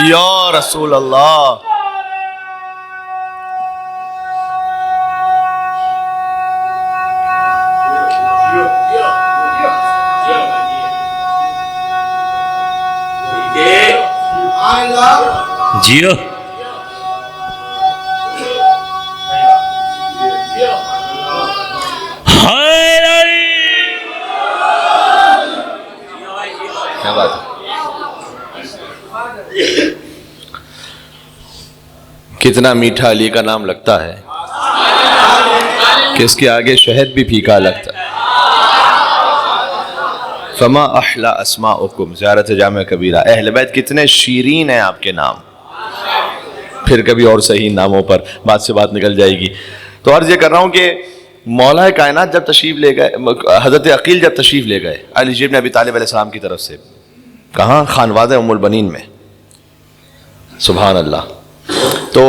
یا رسول اللہ، جیو کیا بات ہے؟ کتنا میٹھا علی کا نام لگتا ہے کہ اس کے آگے شہد بھی پھیکا لگتا ہے۔ فما احلا اسماءکم، زیارت جامع کبیرہ، اہل بیت کتنے شیرین ہیں آپ کے نام۔ پھر کبھی اور صحیح ناموں پر بات سے بات نکل جائے گی۔ تو عرض یہ کر رہا ہوں کہ مولا کائنات جب تشریف لے گئے، حضرت عقیل جب تشریف لے گئے علی جی ابن ابی طالب علیہ السلام کی طرف سے، کہاں؟ خانوادہ ام البنین میں۔ سبحان اللہ۔ تو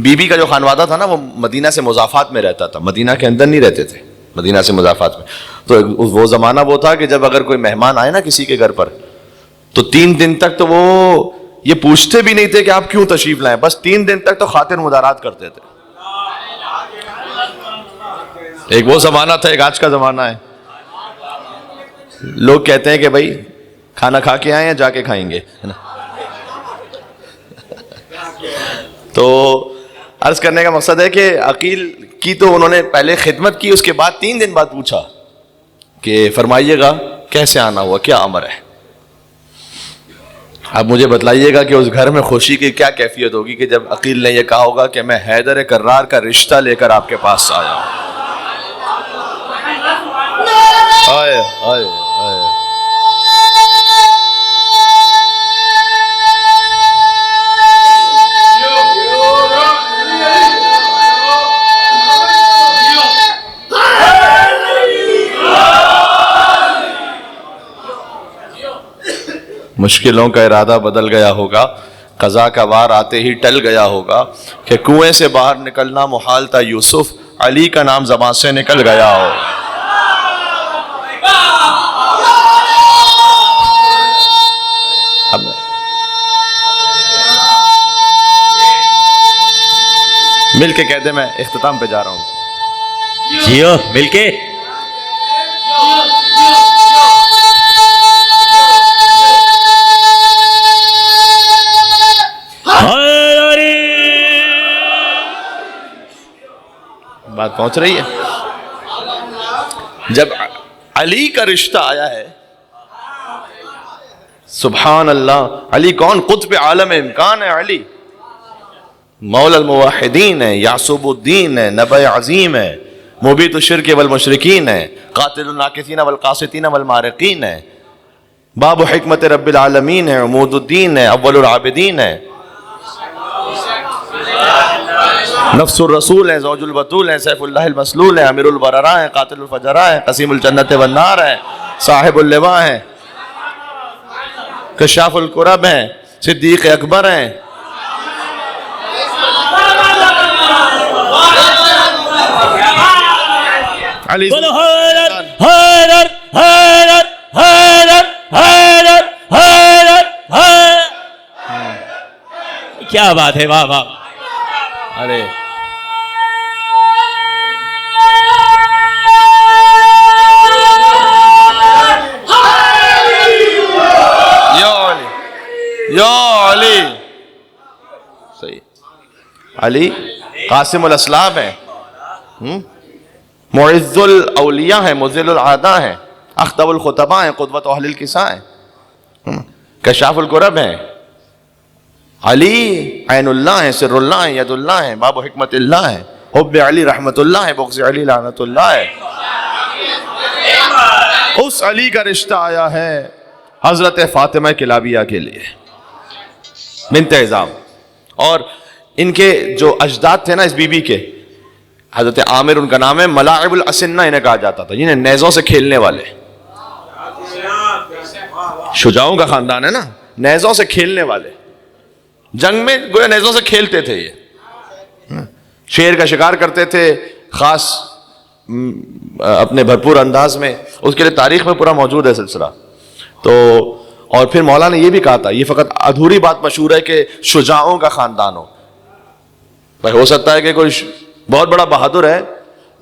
بی بی کا جو خانوادہ تھا نا وہ مدینہ سے مضافات میں رہتا تھا، مدینہ کے اندر نہیں رہتے تھے، مدینہ سے مضافات میں۔ تو وہ زمانہ وہ تھا کہ جب اگر کوئی مہمان آئے نا کسی کے گھر پر، تو 3 دن تک تو وہ یہ پوچھتے بھی نہیں تھے کہ آپ کیوں تشریف لائیں، بس 3 دن تک تو خاطر مدارات کرتے تھے۔ ایک وہ زمانہ تھا، ایک آج کا زمانہ ہے۔ لوگ کہتے ہیں کہ بھائی کھانا کھا کے آئے ہیں، جا کے کھائیں گے، ہے نا۔ تو عرض کرنے کا مقصد ہے کہ عقیل کی تو انہوں نے پہلے خدمت کی، اس کے بعد 3 دن بعد پوچھا کہ فرمائیے گا کیسے آنا ہوا، کیا امر ہے۔ اب مجھے بتلائیے گا کہ اس گھر میں خوشی کی کیا کیفیت ہوگی کہ جب عقیل نے یہ کہا ہوگا کہ میں حیدر کرار کا رشتہ لے کر آپ کے پاس آیا ہوں۔ آئے آئے آئے۔ مشکلوں کا ارادہ بدل گیا ہوگا، قضا کا وار آتے ہی ٹل گیا ہوگا کہ کنویں سے باہر نکلنا محال تھا یوسف، علی کا نام زبان سے نکل گیا ہو۔ مل کے کہتے میں اختتام پہ جا رہا ہوں۔ جیو مل کے۔ بات پہنچ رہی ہے؟ جب علی کا رشتہ آیا ہے، سبحان اللہ، علی کون؟ قطب عالم امکان ہے علی، مولا الموحدین ہے، یعصب الدین ہے، نبی عظیم ہے، مبیت الشرک والمشرکین ہے، قاتل الناکثین والقاسطین والمارقین ہے۔ باب حکمت رب العالمین ہے، عمود الدین ہے، اول العابدین ہے، نفس الرسول ہے، زوج البتول ہے، سیف اللہ المسلول ہے، امیر البرراء ہے، قاتل الفجراء ہے، قسیم الجنت والنار ہے، صاحب اللواء ہے، کشاف الکرب ہیں، صدیق اکبر ہیں، علی بولو حیدر حیدر حیدر حیدر حیدر حیدر حیدر. کیا بات ہے، واہ واہ. ارے یا علی صحیح. علی قاسم الاسلام ہے، معز الاولیاء ہیں، مذل العاداء ہیں، اخطب الخطباء ہیں، قدوۃ اہل الکساء ہیں، کشاف الکرب ہیں. علی عین اللہ ہیں، سر اللہ ہیں، ید اللہ ہیں، باب حکمت اللہ ہیں، حب علی رحمت اللہ ہے، بغض علی لعنت اللہ ہے. اس علی کا رشتہ آیا ہے حضرت فاطمہ کلابیہ کے لیے بنت عزام، اور ان کے جو اجداد تھے نا اس بی بی کے، حضرت عامر ان کا نام ہے، ملاعب الاسنہ انہیں کہا جاتا تھا، جنہیں نیزوں سے کھیلنے والے. شجاعوں کا خاندان ہے نا، نیزوں سے کھیلنے والے، جنگ میں گویا نیزوں سے کھیلتے تھے. یہ شیر کا شکار کرتے تھے خاص اپنے بھرپور انداز میں. اس کے لیے تاریخ میں پورا موجود ہے سلسلہ. تو اور پھر مولا نے یہ بھی کہا تھا، یہ فقط ادھوری بات مشہور ہے کہ شجاعوں کا خاندان ہو. بھائی ہو سکتا ہے کہ کوئی بہت بڑا بہادر ہے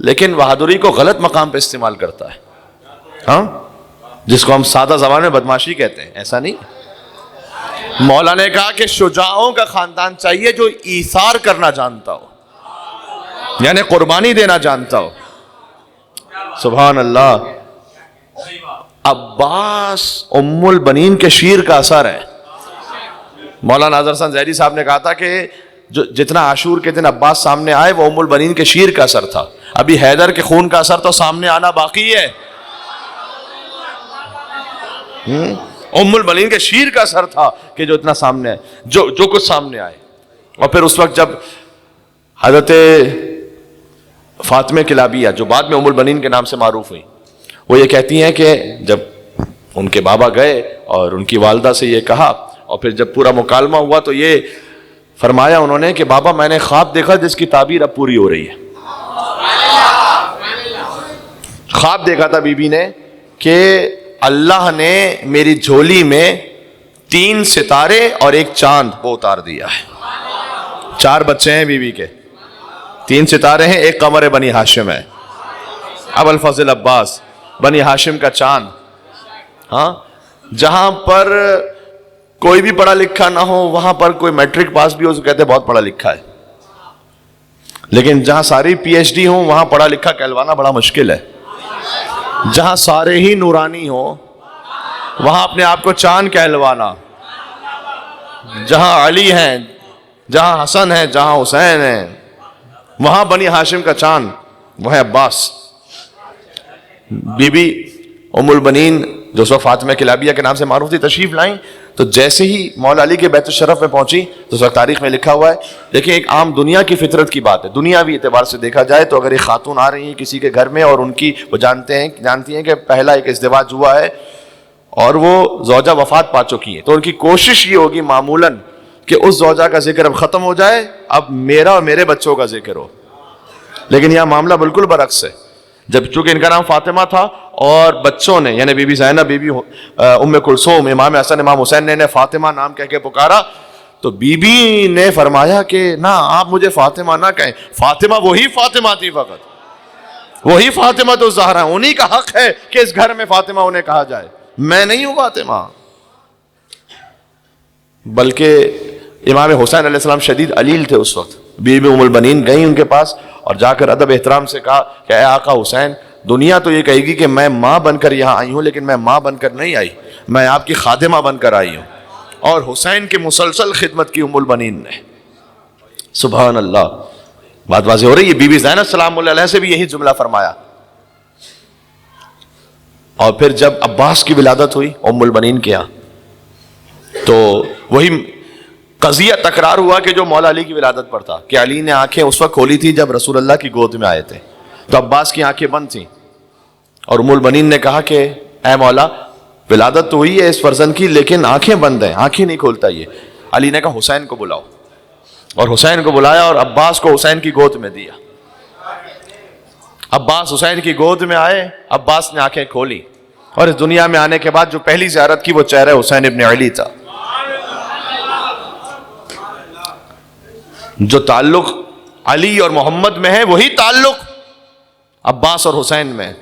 لیکن بہادری کو غلط مقام پہ استعمال کرتا ہے، ہاں، جس کو ہم سادہ زبان میں بدماشی کہتے ہیں. ایسا نہیں. مولا نے کہا کہ شجاعوں کا خاندان چاہیے جو ایثار کرنا جانتا ہو، یعنی قربانی دینا جانتا ہو. سبحان اللہ. عباس ام البنین کے شیر کا اثر ہے. مولانا ناظر حسن زہری صاحب نے کہا تھا کہ جو جتنا عاشور کے دن عباس سامنے آئے وہ ام البنین کے شیر کا اثر تھا. ابھی حیدر کے خون کا اثر تو سامنے آنا باقی ہے. ام البنین کے شیر کا اثر تھا کہ جو اتنا سامنے آئے، جو کچھ سامنے آئے. اور پھر اس وقت جب حضرت فاطمہ کلابیہ جو بعد میں ام البنین کے نام سے معروف ہوئی، وہ یہ کہتی ہیں کہ جب ان کے بابا گئے اور ان کی والدہ سے یہ کہا، اور پھر جب پورا مکالمہ ہوا تو یہ فرمایا انہوں نے کہ بابا میں نے خواب دیکھا جس کی تعبیر اب پوری ہو رہی ہے. خواب دیکھا تھا بی بی نے کہ اللہ نے میری جھولی میں 3 ستارے اور 1 چاند وہ اتار دیا ہے. 4 بچے ہیں بی بی کے، 3 ستارے ہیں، 1 قمر بنی ہاشم ہے، ابو الفضل عباس بنی ہاشم کا چاند. ہاں، جہاں پر کوئی بھی پڑھا لکھا نہ ہو وہاں پر کوئی میٹرک پاس بھی ہو تو کہتے بہت پڑھا لکھا ہے، لیکن جہاں ساری پی ایچ ڈی ہوں وہاں پڑھا لکھا کہلوانا بڑا مشکل ہے. جہاں سارے ہی نورانی ہوں وہاں اپنے آپ کو چاند کہلوانا. جہاں علی ہیں، جہاں حسن ہے، جہاں حسین ہیں، وہاں بنی ہاشم کا چاند وہ ہے عباس. بی بی ام البنین جو سو فاطمہ کلابیہ کے نام سے معروف تھی تشریف لائیں، تو جیسے ہی مولا علی کے بیت الشرف میں پہنچی تو اس وقت تاریخ میں لکھا ہوا ہے. دیکھیں ایک عام دنیا کی فطرت کی بات ہے، دنیاوی اعتبار سے دیکھا جائے تو اگر ایک خاتون آ رہی ہیں کسی کے گھر میں اور ان کی وہ جانتی ہیں کہ پہلا ایک ازدواج ہوا ہے اور وہ زوجہ وفات پا چکی ہے، تو ان کی کوشش یہ ہوگی معمولاً کہ اس زوجہ کا ذکر اب ختم ہو جائے، اب میرا اور میرے بچوں کا ذکر ہو. لیکن یہ معاملہ بالکل برعکس ہے. جب چونکہ ان کا نام فاطمہ تھا اور بچوں نے یعنی بی بی زینب، بی بی ام کلثوم، امام حسن، امام حسین نے فاطمہ نام کہہ کے پکارا تو بی بی نے فرمایا کہ نہ، آپ مجھے فاطمہ نہ کہیں، فاطمہ وہی فاطمہ تھی، فقط وہی فاطمہ تو زہرا، انہی کا حق ہے کہ اس گھر میں فاطمہ انہیں کہا جائے، میں نہیں ہوں فاطمہ. بلکہ امام حسین علیہ السلام شدید علیل تھے اس وقت. بی بی ام البنین گئیں ان کے پاس اور جا کر ادب احترام سے کہا کہ اے آقا حسین، دنیا تو یہ کہے گی کہ میں ماں بن کر یہاں آئی ہوں، لیکن میں ماں بن کر نہیں آئی، میں آپ کی خادمہ بن کر آئی ہوں. اور حسین کی مسلسل خدمت کی ام البنین نے. سبحان اللہ. بات واضح ہو رہی ہے. بی بی زینب سلام اللہ علیہ سے بھی یہی جملہ فرمایا. اور پھر جب عباس کی ولادت ہوئی ام البنین کے یہاں تو وہی قضیہ تکرار ہوا کہ جو مولا علی کی ولادت پر تھا کہ علی نے آنکھیں اس وقت کھولی تھی جب رسول اللہ کی گود میں آئے تھے، تو عباس کی آنکھیں بند تھیں اور ام البنین نے کہا کہ اے مولا ولادت تو ہوئی ہے اس فرزند کی لیکن آنکھیں بند ہیں، آنکھیں نہیں کھولتا یہ۔ علی نے کہا حسین کو بلاؤ، اور حسین کو بلایا اور عباس کو حسین کی گود میں دیا۔ عباس حسین کی گود میں آئے، عباس نے آنکھیں کھولی اور اس دنیا میں آنے کے بعد جو پہلی زیارت کی وہ چہرہ حسین ابن علی تھا۔ جو تعلق علی اور محمد میں ہے وہی تعلق عباس اور حسین میں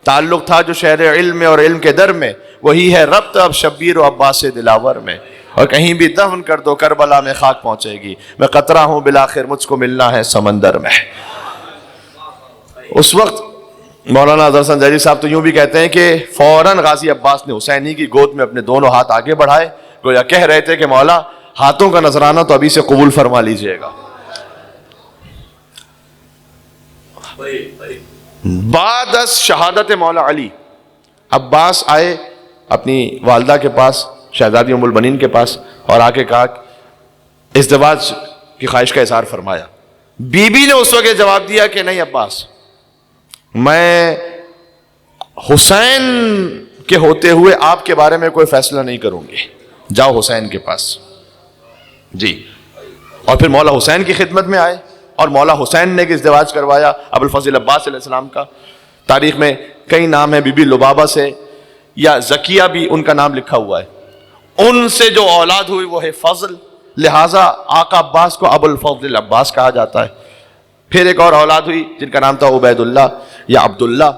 تعلق تھا جو شہر علم میں اور علم کے در میں، وہی ہے ربط اب شبیر و عباس دلاور میں۔ اور کہیں بھی دفن کر دو کربلا میں خاک پہنچے گی، میں قطرہ ہوں بالآخر مجھ کو ملنا ہے سمندر میں۔ اس وقت مولانا اظہر حسن ظہری صاحب تو یوں بھی کہتے ہیں کہ فوراً غازی عباس نے حسینی کی گود میں اپنے دونوں ہاتھ آگے بڑھائے، گویا کہہ رہے تھے کہ مولا ہاتھوں کا نذرانہ تو ابھی سے قبول فرما لیجئے گا۔ بعد از شہادت مولا علی عباس آئے اپنی والدہ کے پاس، شہزادی ام البنین کے پاس، اور آ کے کہا ازدواج کی خواہش کا اظہار فرمایا۔ بی بی نے اس وقت جواب دیا کہ نہیں عباس، میں حسین کے ہوتے ہوئے آپ کے بارے میں کوئی فیصلہ نہیں کروں گی، جاؤ حسین کے پاس۔ جی، اور پھر مولا حسین کی خدمت میں آئے اور مولا حسین نے ازدواج کروایا ابو الفضل عباس علیہ السلام کا۔ تاریخ میں کئی نام ہیں، بی بی لبابہ سے یا زکیہ بھی ان کا نام لکھا ہوا ہے۔ ان سے جو اولاد ہوئی وہ ہے فضل، لہٰذا آقا عباس کو ابو الفضل عباس کہا جاتا ہے۔ پھر ایک اور اولاد ہوئی جن کا نام تھا عبید اللہ یا عبداللہ،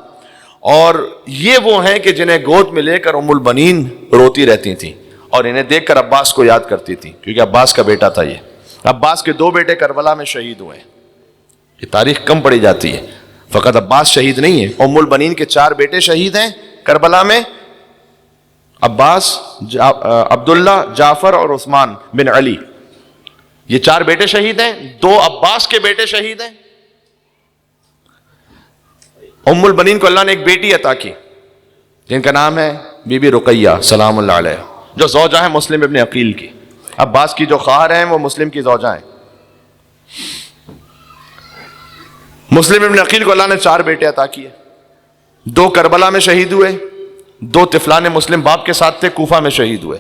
اور یہ وہ ہیں کہ جنہیں گود میں لے کر ام البنین روتی رہتی تھیں اور انہیں دیکھ کر عباس کو یاد کرتی تھی، کیونکہ عباس کا بیٹا تھا یہ۔ عباس کے 2 بیٹے کربلا میں شہید ہوئے ہیں، یہ تاریخ کم پڑھی جاتی ہے۔ فقط عباس شہید نہیں ہے، ام البنین کے 4 بیٹے شہید ہیں کربلا میں، عباس، عبداللہ، جعفر اور عثمان بن علی، یہ 4 بیٹے شہید ہیں، 2 عباس کے بیٹے شہید ہیں۔ ام البنین کو اللہ نے ایک بیٹی عطا کی جن کا نام ہے بی بی رقیہ سلام اللہ علیہ، جو زوجہ ہیں مسلم ابن عقیل کی۔ عباس کی جو خواہر ہیں وہ مسلم کی زوجہ ہیں۔ مسلم ابن عقیل کو اللہ نے 4 بیٹے عطا کیے، 2 کربلا میں شہید ہوئے، 2 طفلان مسلم باپ کے ساتھ تھے، کوفہ میں شہید ہوئے۔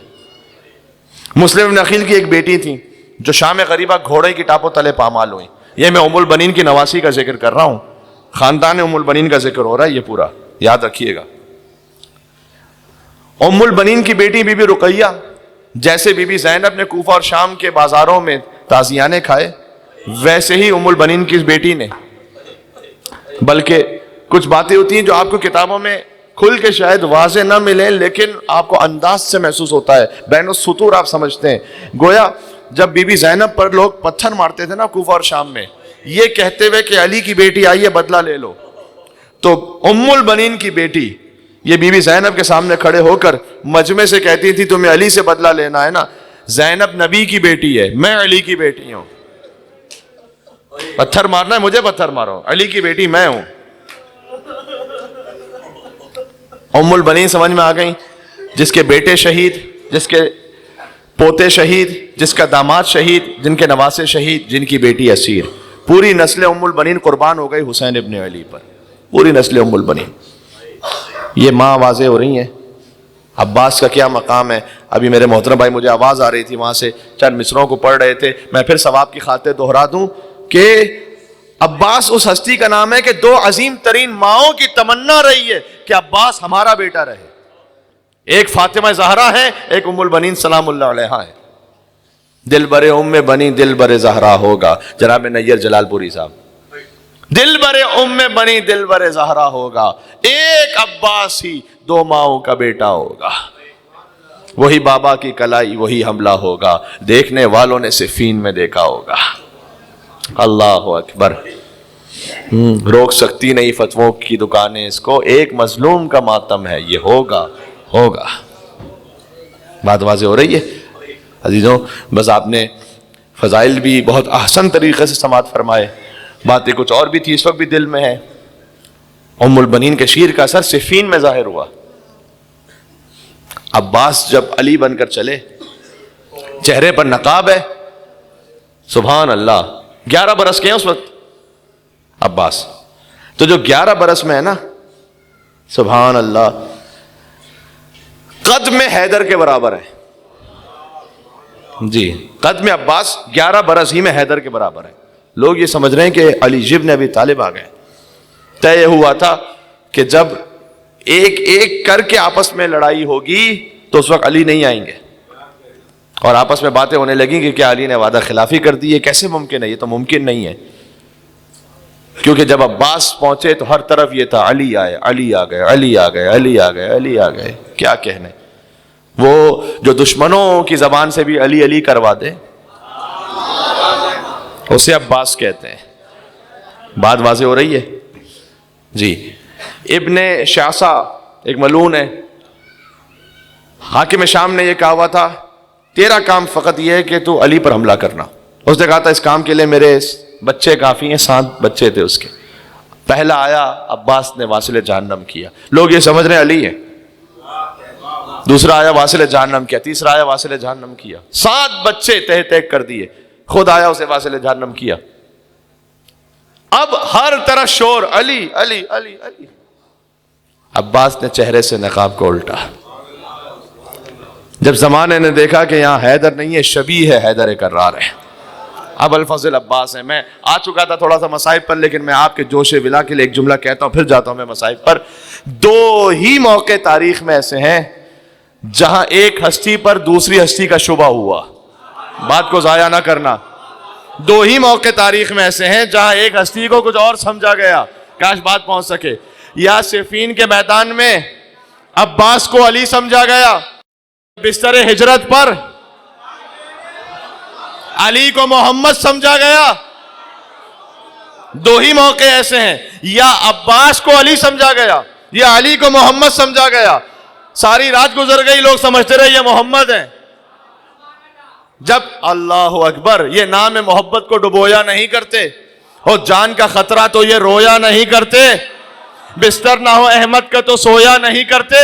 مسلم ابن عقیل کی ایک بیٹی تھی جو شام غریبہ گھوڑے کی ٹاپوں تلے پامال ہوئی۔ یہ میں ام البنین کی نواسی کا ذکر کر رہا ہوں، خاندان ام البنین کا ذکر ہو رہا ہے، یہ پورا یاد رکھیے گا۔ ام البنین کی بیٹی بی بی رقیہ، جیسے بی بی زینب نے کوفہ اور شام کے بازاروں میں تازیانے کھائے، ویسے ہی ام البنین کی بیٹی نے، بلکہ کچھ باتیں ہوتی ہیں جو آپ کو کتابوں میں کھل کے شاید واضح نہ ملیں لیکن آپ کو انداز سے محسوس ہوتا ہے، بین السطور آپ سمجھتے ہیں۔ گویا جب بی بی زینب پر لوگ پتھر مارتے تھے نا کوفہ اور شام میں، یہ کہتے ہوئے کہ علی کی بیٹی آئی ہے بدلہ لے لو، تو ام البنین کی بیٹی یہ بی بی زینب کے سامنے کھڑے ہو کر مجمع سے کہتی تھی تمہیں علی سے بدلہ لینا ہے نا، زینب نبی کی بیٹی ہے، میں علی کی بیٹی ہوں، پتھر مارنا ہے مجھے پتھر مارو، علی کی بیٹی میں ہوں۔ ام البنین سمجھ میں آ گئی، جس کے بیٹے شہید، جس کے پوتے شہید، جس کا داماد شہید، جن کے نواسے شہید، جن کی بیٹی اسیر، پوری نسل ام البنین قربان ہو گئی حسین ابن علی پر، پوری نسل ام البنین۔ یہ ماں واضح ہو رہی ہیں عباس کا کیا مقام ہے۔ ابھی میرے محترم بھائی مجھے آواز آ رہی تھی وہاں سے، چند مصروں کو پڑھ رہے تھے، میں پھر ثواب کی خاطر دہرا دوں کہ عباس اس ہستی کا نام ہے کہ 2 عظیم ترین ماؤں کی تمنا رہی ہے کہ عباس ہمارا بیٹا رہے۔ ایک فاطمہ زہرا ہے، ایک ام البنین سلام اللہ علیہا ہے۔ دل برے ام بنی دل برے زہرا ہوگا، جناب نیر جلال پوری صاحب، دل برے ام بنی دل برے زہرا ہوگا، ایک عباس ہی 2 ماؤں کا بیٹا ہوگا، وہی بابا کی کلائی وہی حملہ ہوگا، دیکھنے والوں نے صفین میں دیکھا ہوگا۔ اللہ اکبر، روک سکتی نہیں فتووں کی دکانیں اس کو، ایک مظلوم کا ماتم ہے، یہ ہوگا ہوگا۔ بات واضح ہو رہی ہے عزیزوں؟ بس آپ نے فضائل بھی بہت احسن طریقے سے سماعت فرمائے، باتیں کچھ اور بھی تھی اس وقت بھی دل میں ہے۔ ام البنین کے شیر کا اثر صفین میں ظاہر ہوا، عباس جب علی بن کر چلے، چہرے پر نقاب ہے، سبحان اللہ، 11 برس کے ہیں اس وقت عباس، تو جو 11 برس میں ہے نا، سبحان اللہ، قد میں حیدر کے برابر ہے، جی قد میں عباس 11 برس ہی میں حیدر کے برابر ہے۔ لوگ یہ سمجھ رہے ہیں کہ علی ابن ابی طالب آ گئے، طے ہوا تھا کہ جب ایک ایک کر کے آپس میں لڑائی ہوگی تو اس وقت علی نہیں آئیں گے، اور آپس میں باتیں ہونے لگیں کہ کیا علی نے وعدہ خلافی کر دی ہے، کیسے ممکن ہے، یہ تو ممکن نہیں ہے، کیونکہ جب عباس پہنچے تو ہر طرف یہ تھا علی آئے، علی آ گئے، علی آ گئے، علی آ گئے، علی آ گئے، کیا کہنے، وہ جو دشمنوں کی زبان سے بھی علی علی کروا دے اسے عباس کہتے ہیں۔ بات واضح ہو رہی ہے جی۔ ابن شاسا ایک ملعون ہے، حاکم شام نے یہ کہا ہوا تھا تیرا کام فقط یہ ہے کہ تو علی پر حملہ کرنا، اس نے کہا تھا اس کام کے لیے میرے بچے کافی ہیں، 7 بچے تھے اس کے، پہلا آیا عباس نے واصل جہنم کیا، لوگ یہ سمجھ رہے ہیں علی ہے، دوسرا آیا واصل جہنم کیا، تیسرا آیا واصل جہنم کیا، 7 بچے تہ تہ کر دیے، خود آیا اسے واصل جہنم کیا۔ اب ہر طرف شور علی علی علی علی، عباس نے چہرے سے نقاب کو الٹا، جب زمانے نے دیکھا کہ یہاں حیدر نہیں ہے، شبیہ ہے حیدر کرار ہے، اب الفضل عباس ہے۔ میں آ چکا تھا تھوڑا سا مصائب پر، لیکن میں آپ کے جوش ولا کے لیے ایک جملہ کہتا ہوں پھر جاتا ہوں میں مصائب پر۔ 2 ہی موقع تاریخ میں ایسے ہیں جہاں ایک ہستی پر دوسری ہستی کا شبہ ہوا، بات کو ضائع نہ کرنا، 2 ہی موقع تاریخ میں ایسے ہیں جہاں ایک ہستی کو کچھ اور سمجھا گیا، کاش بات پہنچ سکے، یا صفین کے میدان میں عباس کو علی سمجھا گیا، بستر ہجرت پر علی کو محمد سمجھا گیا۔ 2 ہی موقع ایسے ہیں، یا عباس کو علی سمجھا گیا یا علی کو محمد سمجھا گیا۔ ساری رات گزر گئی، لوگ سمجھتے رہے یہ محمد ہیں، جب اللہ اکبر یہ نام محبت کو ڈبویا نہیں کرتے، اور جان کا خطرہ تو یہ رویا نہیں کرتے، بستر نہ ہو احمد کا تو سویا نہیں کرتے،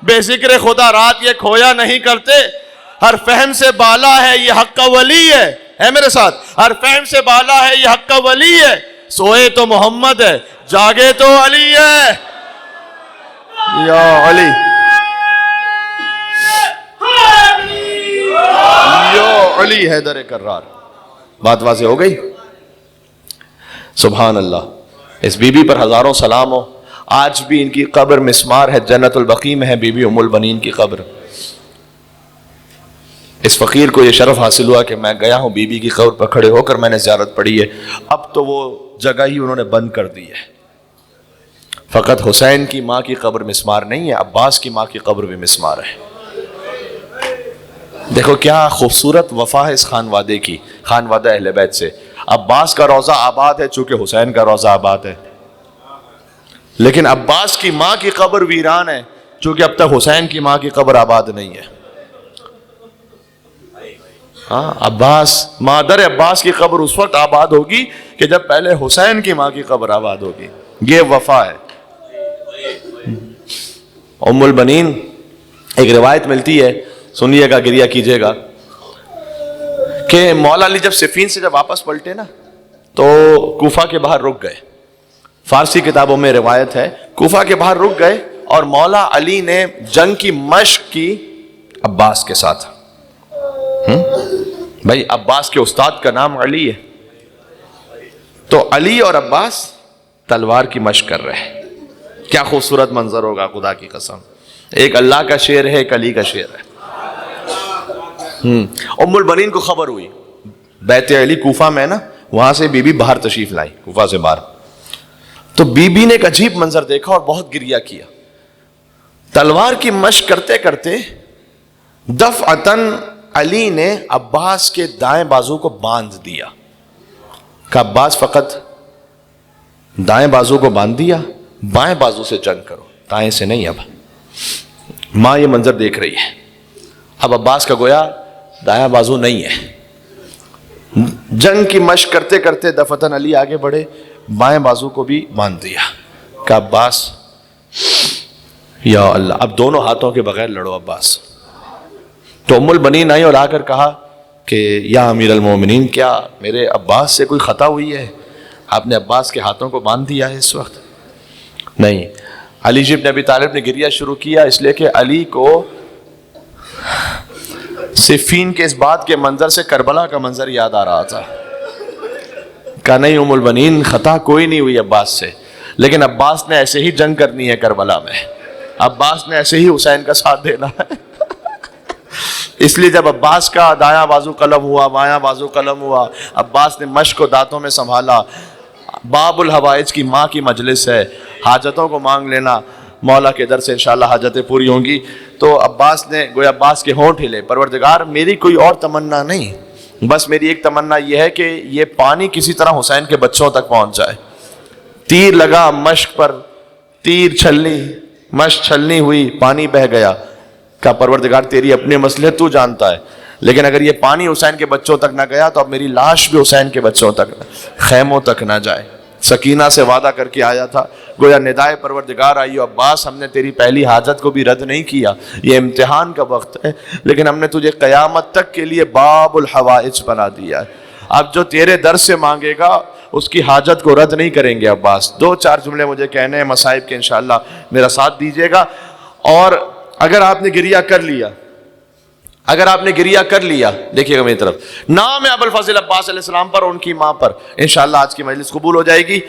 بے ذکر خدا رات یہ کھویا نہیں کرتے، ہر فہم سے بالا ہے یہ حق کا ولی ہے میرے ساتھ، ہر فہم سے بالا ہے یہ حق کا ولی ہے، سوئے تو محمد ہے جاگے تو علی ہے، یا علی یا علی حیدر کرار۔ بات واضح ہو گئی؟ سبحان اللہ۔ اس بی بی پر ہزاروں سلام ہو، آج بھی ان کی قبر مسمار ہے، جنت البقیع میں ہے بی بی ام البنین کی قبر۔ اس فقیر کو یہ شرف حاصل ہوا کہ میں گیا ہوں بی بی کی قبر پر کھڑے ہو کر میں نے زیارت پڑھی ہے، اب تو وہ جگہ ہی انہوں نے بند کر دی ہے۔ فقط حسین کی ماں کی قبر مسمار نہیں ہے، عباس کی ماں کی قبر بھی مسمار ہے۔ دیکھو کیا خوبصورت وفا ہے اس خانوادے کی، خانوادہ اہل بیت سے۔ عباس کا روضہ آباد ہے چونکہ حسین کا روضہ آباد ہے، لیکن عباس کی ماں کی قبر ویران ہے چونکہ اب تک حسین کی ماں کی قبر آباد نہیں ہے۔ ہاں، عباس، مادر عباس کی قبر اس وقت آباد ہوگی کہ جب پہلے حسین کی ماں کی قبر آباد ہوگی، یہ وفا ہے۔ ام البنین ایک روایت ملتی ہے، سنیے گا، گریہ کیجئے گا، کہ مولا علی جب صفین سے جب واپس پلٹے نا تو کوفہ کے باہر رک گئے، فارسی کتابوں میں روایت ہے کوفہ کے باہر رک گئے، اور مولا علی نے جنگ کی مشق کی عباس کے ساتھ۔ بھائی عباس کے استاد کا نام علی ہے، تو علی اور عباس تلوار کی مشق کر رہے ہیں، کیا خوبصورت منظر ہوگا، خدا کی قسم، ایک اللہ کا شعر ہے، ایک علی کا شعر ہے۔ ام البنین کو خبر ہوئی، بیت علی کوفہ میں نا، وہاں سے بی بی باہر تشریف لائی، کوفہ سے باہر، تو بی بی نے ایک عجیب منظر دیکھا اور بہت گریہ کیا۔ تلوار کی مشق کرتے کرتے دفعتاً علی نے عباس کے دائیں بازو کو باندھ دیا، کہ عباس فقط دائیں بازو کو باندھ دیا، بائیں بازو سے جنگ کرو، دائیں سے نہیں۔ اب ماں یہ منظر دیکھ رہی ہے، اب عباس کا گویا دایاں بازو نہیں ہے، جنگ کی مشق کرتے کرتے دفعتاً علی آگے بڑھے، بائیں بازو کو بھی باندھ دیا، کہ عباس یا اللہ، اب دونوں ہاتھوں کے بغیر لڑو عباس. تو ام البنین آئی اور آ کر کہا کہ یا امیر المومنین، کیا میرے عباس سے کوئی خطا ہوئی ہے؟ آپ نے عباس کے ہاتھوں کو باندھ دیا ہے اس وقت؟ نہیں. علی جی ابن ابی طالب نے گریہ شروع کیا، اس لیے کہ علی کو صفین کے اس بات کے منظر سے کربلا کا منظر یاد آ رہا تھا. کہا نہیں ام البنین، خطا کوئی نہیں ہوئی عباس سے، لیکن عباس نے ایسے ہی جنگ کرنی ہے کربلا میں، عباس نے ایسے ہی حسین کا ساتھ دینا ہے. اس لیے جب عباس کا دایاں بازو قلم ہوا، بایاں بازو قلم ہوا، عباس نے مشق کو دانتوں میں سنبھالا. باب الحوائج کی ماں کی مجلس ہے، حاجتوں کو مانگ لینا، مولا کے در سے انشاءاللہ حاجتیں پوری ہوں گی. تو عباس نے گویا عباس کے ہونٹ ہلے، پروردگار میری کوئی اور تمنا نہیں، بس میری ایک تمنا یہ ہے کہ یہ پانی کسی طرح حسین کے بچوں تک پہنچ جائے. تیر لگا مشق پر، تیر چھلنی، مشق چھلنی ہوئی، پانی بہہ گیا. کہا پروردگار تیری اپنے مسئلے تو جانتا ہے، لیکن اگر یہ پانی حسین کے بچوں تک نہ گیا تو اب میری لاش بھی حسین کے بچوں تک، خیموں تک نہ جائے. سکینہ سے وعدہ کر کے آیا تھا، گویا ندائے پروردگار آئی، عباس ہم نے تیری پہلی حاجت کو بھی رد نہیں کیا، یہ امتحان کا وقت ہے، لیکن ہم نے تجھے قیامت تک کے لیے باب الحوائج بنا دیا ہے. اب جو تیرے در سے مانگے گا اس کی حاجت کو رد نہیں کریں گے عباس. 2-4 جملے مجھے کہنے ہیں مصائب کے، انشاءاللہ میرا ساتھ دیجیے گا. اور اگر آپ نے گریہ کر لیا، اگر آپ نے گریہ کر لیا، دیکھیے گا میری طرف، نام ہے ابو الفضل عباس علیہ السلام پر، ان کی ماں پر، انشاءاللہ آج کی مجلس قبول ہو جائے گی.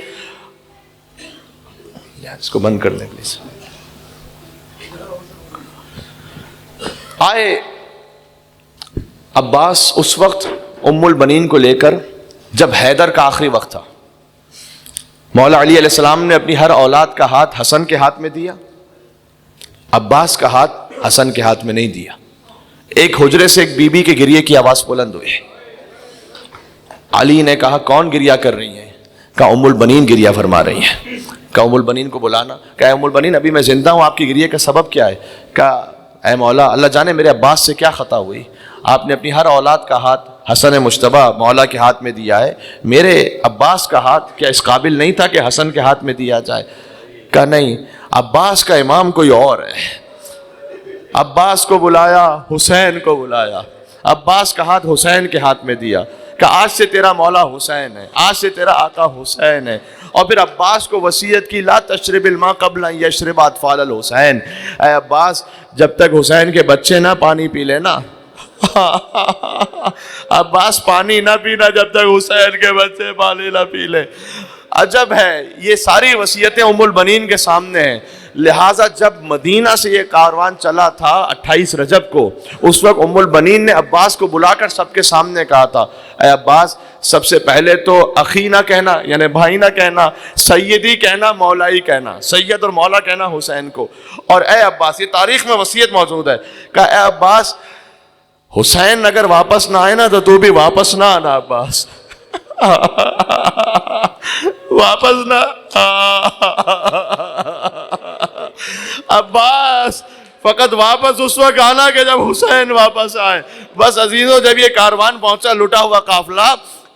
اس کو بند کر دیں پلیز. آئے عباس اس وقت ام البنین کو لے کر، جب حیدر کا آخری وقت تھا. مولا علی علیہ السلام نے اپنی ہر اولاد کا ہاتھ حسن کے ہاتھ میں دیا، عباس کا ہاتھ حسن کے ہاتھ میں نہیں دیا. ایک حجرے سے ایک بی بی کے گریے کی آواز بلند ہوئی. علی نے کہا کون گریہ کر رہی ہیں؟ کہا ام البنین گریہ فرما رہی ہیں. کہا ام البنین کو بلانا. کہا ام البنین ابھی میں زندہ ہوں، آپ کی گریہ کا سبب کیا ہے؟ کہا اے مولا، اللہ جانے میرے عباس سے کیا خطا ہوئی، آپ نے اپنی ہر اولاد کا ہاتھ حسن مجتبی مولا کے ہاتھ میں دیا ہے، میرے عباس کا ہاتھ کیا اس قابل نہیں تھا کہ حسن کے ہاتھ میں دیا جائے؟ کہا نہیں، عباس کا امام کوئی اور ہے. عباس کو بلایا، حسین کو بلایا، عباس کا ہاتھ حسین کے ہاتھ میں دیا. کہ آج سے تیرا مولا حسین ہے، آج سے تیرا آقا حسین ہے. اور پھر عباس کو وصیت کی، لا تشرب الماء قبل ان یشرب اطفال الحسین. اے عباس، جب تک حسین کے بچے نہ پانی پی لینا. عباس پانی نہ پینا جب تک حسین کے بچے پانی نہ پی لے. عجب ہے، یہ ساری وصیتیں ام البنین کے سامنے ہیں. لہٰذا جب مدینہ سے یہ کاروان چلا تھا 28 رجب کو، اس وقت ام البنین نے عباس کو بلا کر سب کے سامنے کہا تھا، اے عباس، سب سے پہلے تو اخی نہ کہنا، یعنی بھائی نہ کہنا، سیدی کہنا، مولائی کہنا، سید اور مولا کہنا حسین کو. اور اے عباس، یہ تاریخ میں وصیت موجود ہے، کہا اے عباس، حسین اگر واپس نہ آئے نا تو بھی واپس نہ آنا عباس. واپس نہ عباس، فقط واپس اس وقت آنا کہ جب حسین واپس آئے. بس عزیزوں، جب یہ کاروان پہنچا، لٹا ہوا قافلہ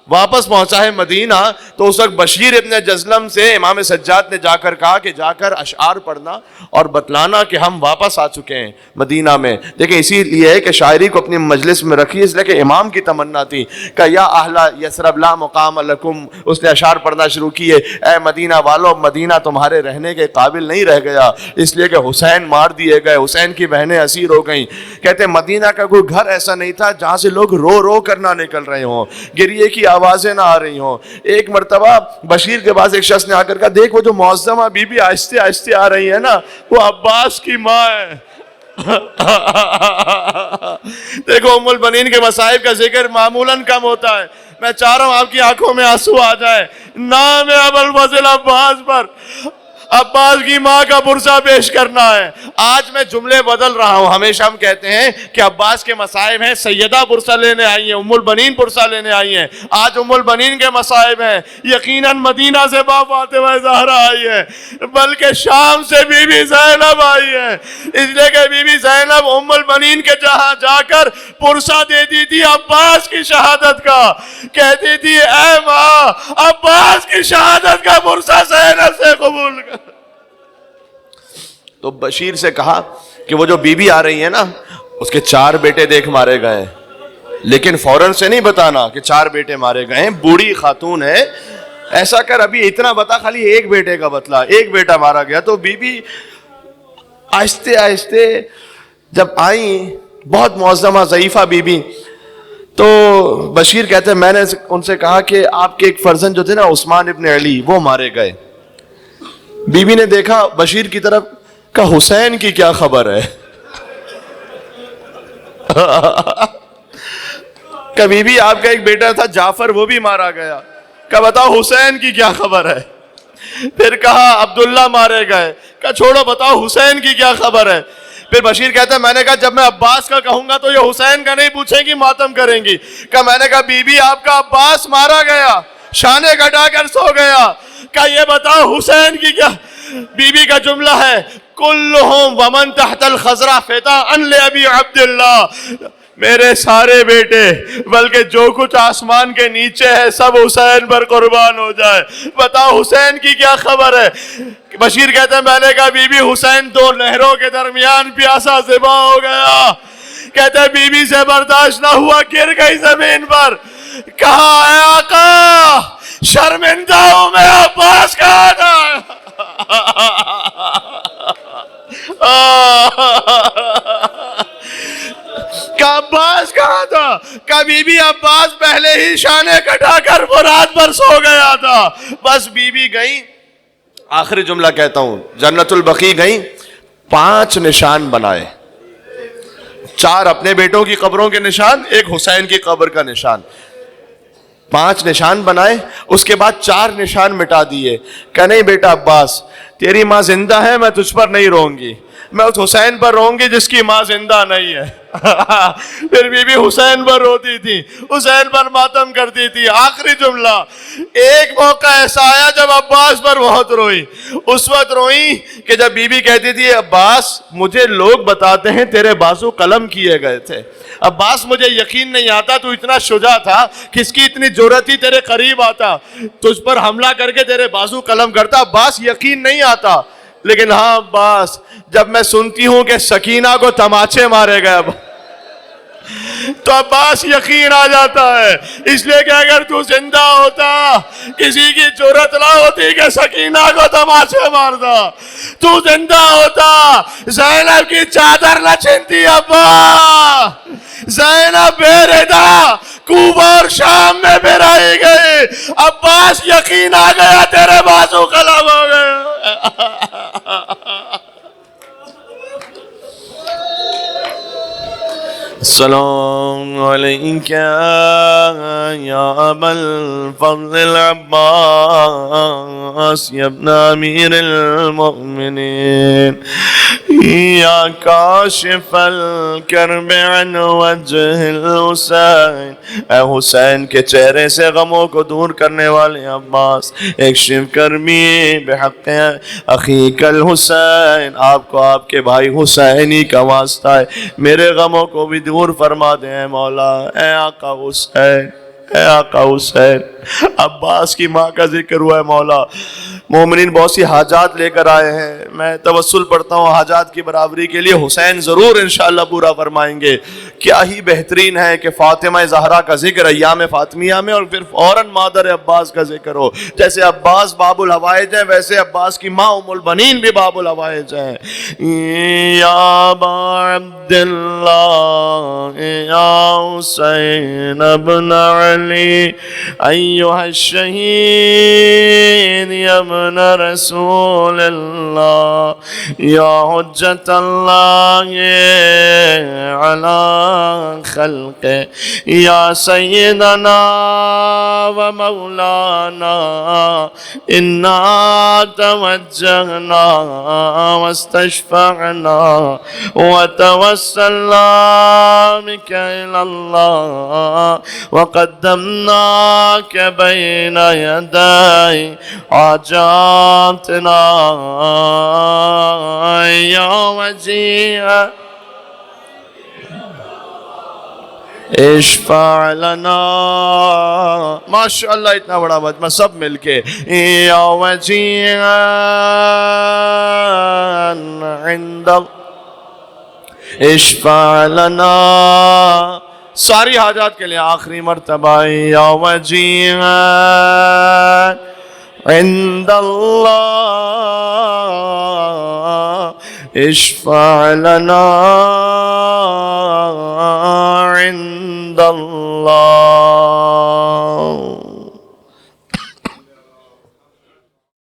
واپس پہنچا ہے مدینہ، تو اس وقت بشیر ابن جزلم سے امام سجاد نے جا کر کہا کہ جا کر اشعار پڑھنا اور بتلانا کہ ہم واپس آ چکے ہیں مدینہ میں. دیکھیں اسی لیے ہے کہ شاعری کو اپنی مجلس میں رکھی، اس لیے کہ امام کی تمنا تھی کہ یا اہل یثرب لا مقام لکم. اس نے اشعار پڑھنا شروع کیے، اے مدینہ والو، مدینہ تمہارے رہنے کے قابل نہیں رہ گیا، اس لیے کہ حسین مار دیے گئے، حسین کی بہنیں اسیر ہو گئیں. کہتے ہیں مدینہ کا کوئی گھر ایسا نہیں تھا جہاں سے لوگ رو رو کر نہ نکل رہے ہوں، گریے کی آوازیں نہ آ رہی ہوں. ایک مرتبہ بشیر کے پاس ایک شخص نے آ کر کہا، دیکھ وہ جو معظمہ بی بی آہستہ آہستہ آ رہی ہے نا، وہ عباس کی ماں ہے. دیکھو ام البنین کے مصائب کا ذکر معمولاً کم ہوتا ہے. میں چاہ رہا ہوں آپ کی آنکھوں میں آنسو آ جائے نام ابو الفضل عباس پر. عباس کی ماں کا پرسہ پیش کرنا ہے. آج میں جملے بدل رہا ہوں. ہمیشہ ہم کہتے ہیں کہ عباس کے مصائب ہیں، سیدہ پرسہ لینے آئی ہیں، ام البنین پرسہ لینے آئی ہیں. آج ام البنین کے مصائب ہیں. یقیناً مدینہ سے با فاطمہ زہرا آئی ہے، بلکہ شام سے بی بی زینب آئی ہے. اس لیے کہ بی بی زینب ام البنین کے جہاں جا کر پرسہ دیتی تھی عباس کی شہادت کا. کہتی تھی اے ماں، عباس کی شہادت کا پرسہ زینب سے قبول کر. تو بشیر سے کہا کہ وہ جو بیوی آ رہی ہے نا اس کے 4 بیٹے دیکھ مارے گئے، لیکن فوراً سے نہیں بتانا کہ 4 بیٹے مارے گئے ہیں، بوڑھی خاتون ہے، ایسا کر ابھی اتنا بتا، خالی 1 بیٹے کا بتلا، 1 بیٹا مارا گیا۔ تو بی بی آہستہ آہستہ جب آئیں، بہت معظمہ ضعیفہ بی بی، تو بشیر کہتے ہیں میں نے ان سے کہا کہ آپ کے ایک فرزند جو تھے نا عثمان ابن علی وہ مارے گئے۔ بی بی نے دیکھا بشیر کی طرف، کہا حسین کی کیا خبر ہے؟ کہ بی بی آپ کا ایک بیٹا تھا جعفر وہ بھی مارا گیا، کہ بتاؤ حسین کی کیا خبر ہے؟ پھر کہا عبداللہ مارے گئے، کہ چھوڑو بتاؤ حسین کی کیا خبر ہے؟ پھر بشیر کہتا ہے میں نے کہا جب میں عباس کا کہوں گا تو یہ حسین کا نہیں پوچھیں گی، ماتم کریں گی۔ کہ میں نے کہا بی بی آپ کا عباس مارا گیا، شانے کٹا کر سو گیا، کہ یہ بتاؤ حسین کی کیا؟ بی بی کا جملہ ہے کلہم ومن تحت الخضرہ فتاء لأبی عبداللہ، میرے سارے بیٹے بلکہ جو کچھ آسمان کے نیچے ہے سب حسین پر قربان ہو جائے، بتاؤ حسین کی کیا خبر ہے؟ بشیر کہتے ہیں میں نے کہا بی بی حسین 2 نہروں کے درمیان پیاسا ذبح ہو گیا۔ کہتے ہیں بی بی سے برداشت نہ ہوا، گر گئی زمین پر، کہا اے آقا شرمندہ ہوں میں، عباس کہاں تھا؟ کہ عباس کہاں تھا؟ کہ بی بی عباس پہلے ہی شانے کٹا کر فرات پر سو گیا تھا۔ بس بی بی گئی، آخری جملہ کہتا ہوں، جنت البقیع گئی، 5 نشان بنائے، 4 اپنے بیٹوں کی قبروں کے نشان، 1 حسین کی قبر کا نشان، 5 نشان بنائے۔ اس کے بعد 4 نشان مٹا دیے، کہ نہیں بیٹا عباس تیری ماں زندہ ہے، میں تجھ پر نہیں روں گی، میں اس حسین پر روں گی جس کی ماں زندہ نہیں ہے۔ پھر بی بی حسین پر روتی تھی، حسین پر ماتم کرتی تھی۔ آخری جملہ، ایک موقع ایسا آیا جب عباس پر بہت روئی، اس وقت روئی کہ جب بی بی کہتی تھی عباس مجھے لوگ بتاتے ہیں تیرے بازو قلم کیے گئے تھے، عباس مجھے یقین نہیں آتا تو اتنا شجاع تھا، کس کی اتنی جرأت تھی تیرے قریب آتا، تجھ پر حملہ کر کے تیرے بازو قلم کرتا، عباس یقین نہیں آتا، لیکن ہاں عباس جب میں سنتی ہوں کہ سکینہ کو تماچے مارے گئے تو عباس یقین آ جاتا ہے، اس لیے کہ اگر تو زندہ ہوتا کسی کی جرأت نہ ہوتی کہ سکینہ کو تماچے مارتا، تو زندہ ہوتا زینب کی چادر نہ چھینتی، ابا زینب بے ردا کوفہ اور شام میں پھرائی گئی، عباس یقین آ گیا تیرے بازو قلم ہو گئے۔ السلام علیکم یا ابا الفضل العباس یا ابن امیر المؤمنین یا کاشف الکرب عن وجہ الحسین، اے حسین کے چہرے سے غموں کو دور کرنے والے عباس، اکشف کربی بحق اخیک الحسین، آپ کو آپ کے بھائی حسین ہی کا واسطہ ہے، میرے غموں کو بھی دور فرما دے اے مولا، اے آقا حسین، اے آقا حسین۔ عباس کی ماں کا ذکر ہوا ہے مولا، مومنین بہت سی حاجات لے کر آئے ہیں، میں توسل پڑھتا ہوں حاجات کی برابری کے لیے، حسین ضرور انشاءاللہ پورا فرمائیں گے۔ کیا ہی بہترین ہے کہ فاطمہ زہرا کا ذکر ایام فاطمیہ میں اور پھر فوراً مادر عباس کا ذکر ہو، جیسے عباس باب الحوائج ہیں ویسے عباس کی ماں ام البنین بھی باب الحوائج ہیں۔ یا ابا عبداللہ یا حسین ابن علی ایہا الشہید یا ابن رسول اللہ یا حجت اللہ علی خلق یا سیدنا و مولانا انا توجہنا واستشفعنا وتوسلنا بك الى الله وقدمناك بين يدي حاجاتنا يا وجيه اشفع لنا. ماشاء اللہ اتنا بڑا مجمع سب مل کے یا وجیہا عند اشفع لنا. ساری حاجات کے لیے آخری مرتبہ یا وجیہا عند اللہ اشفع لنا.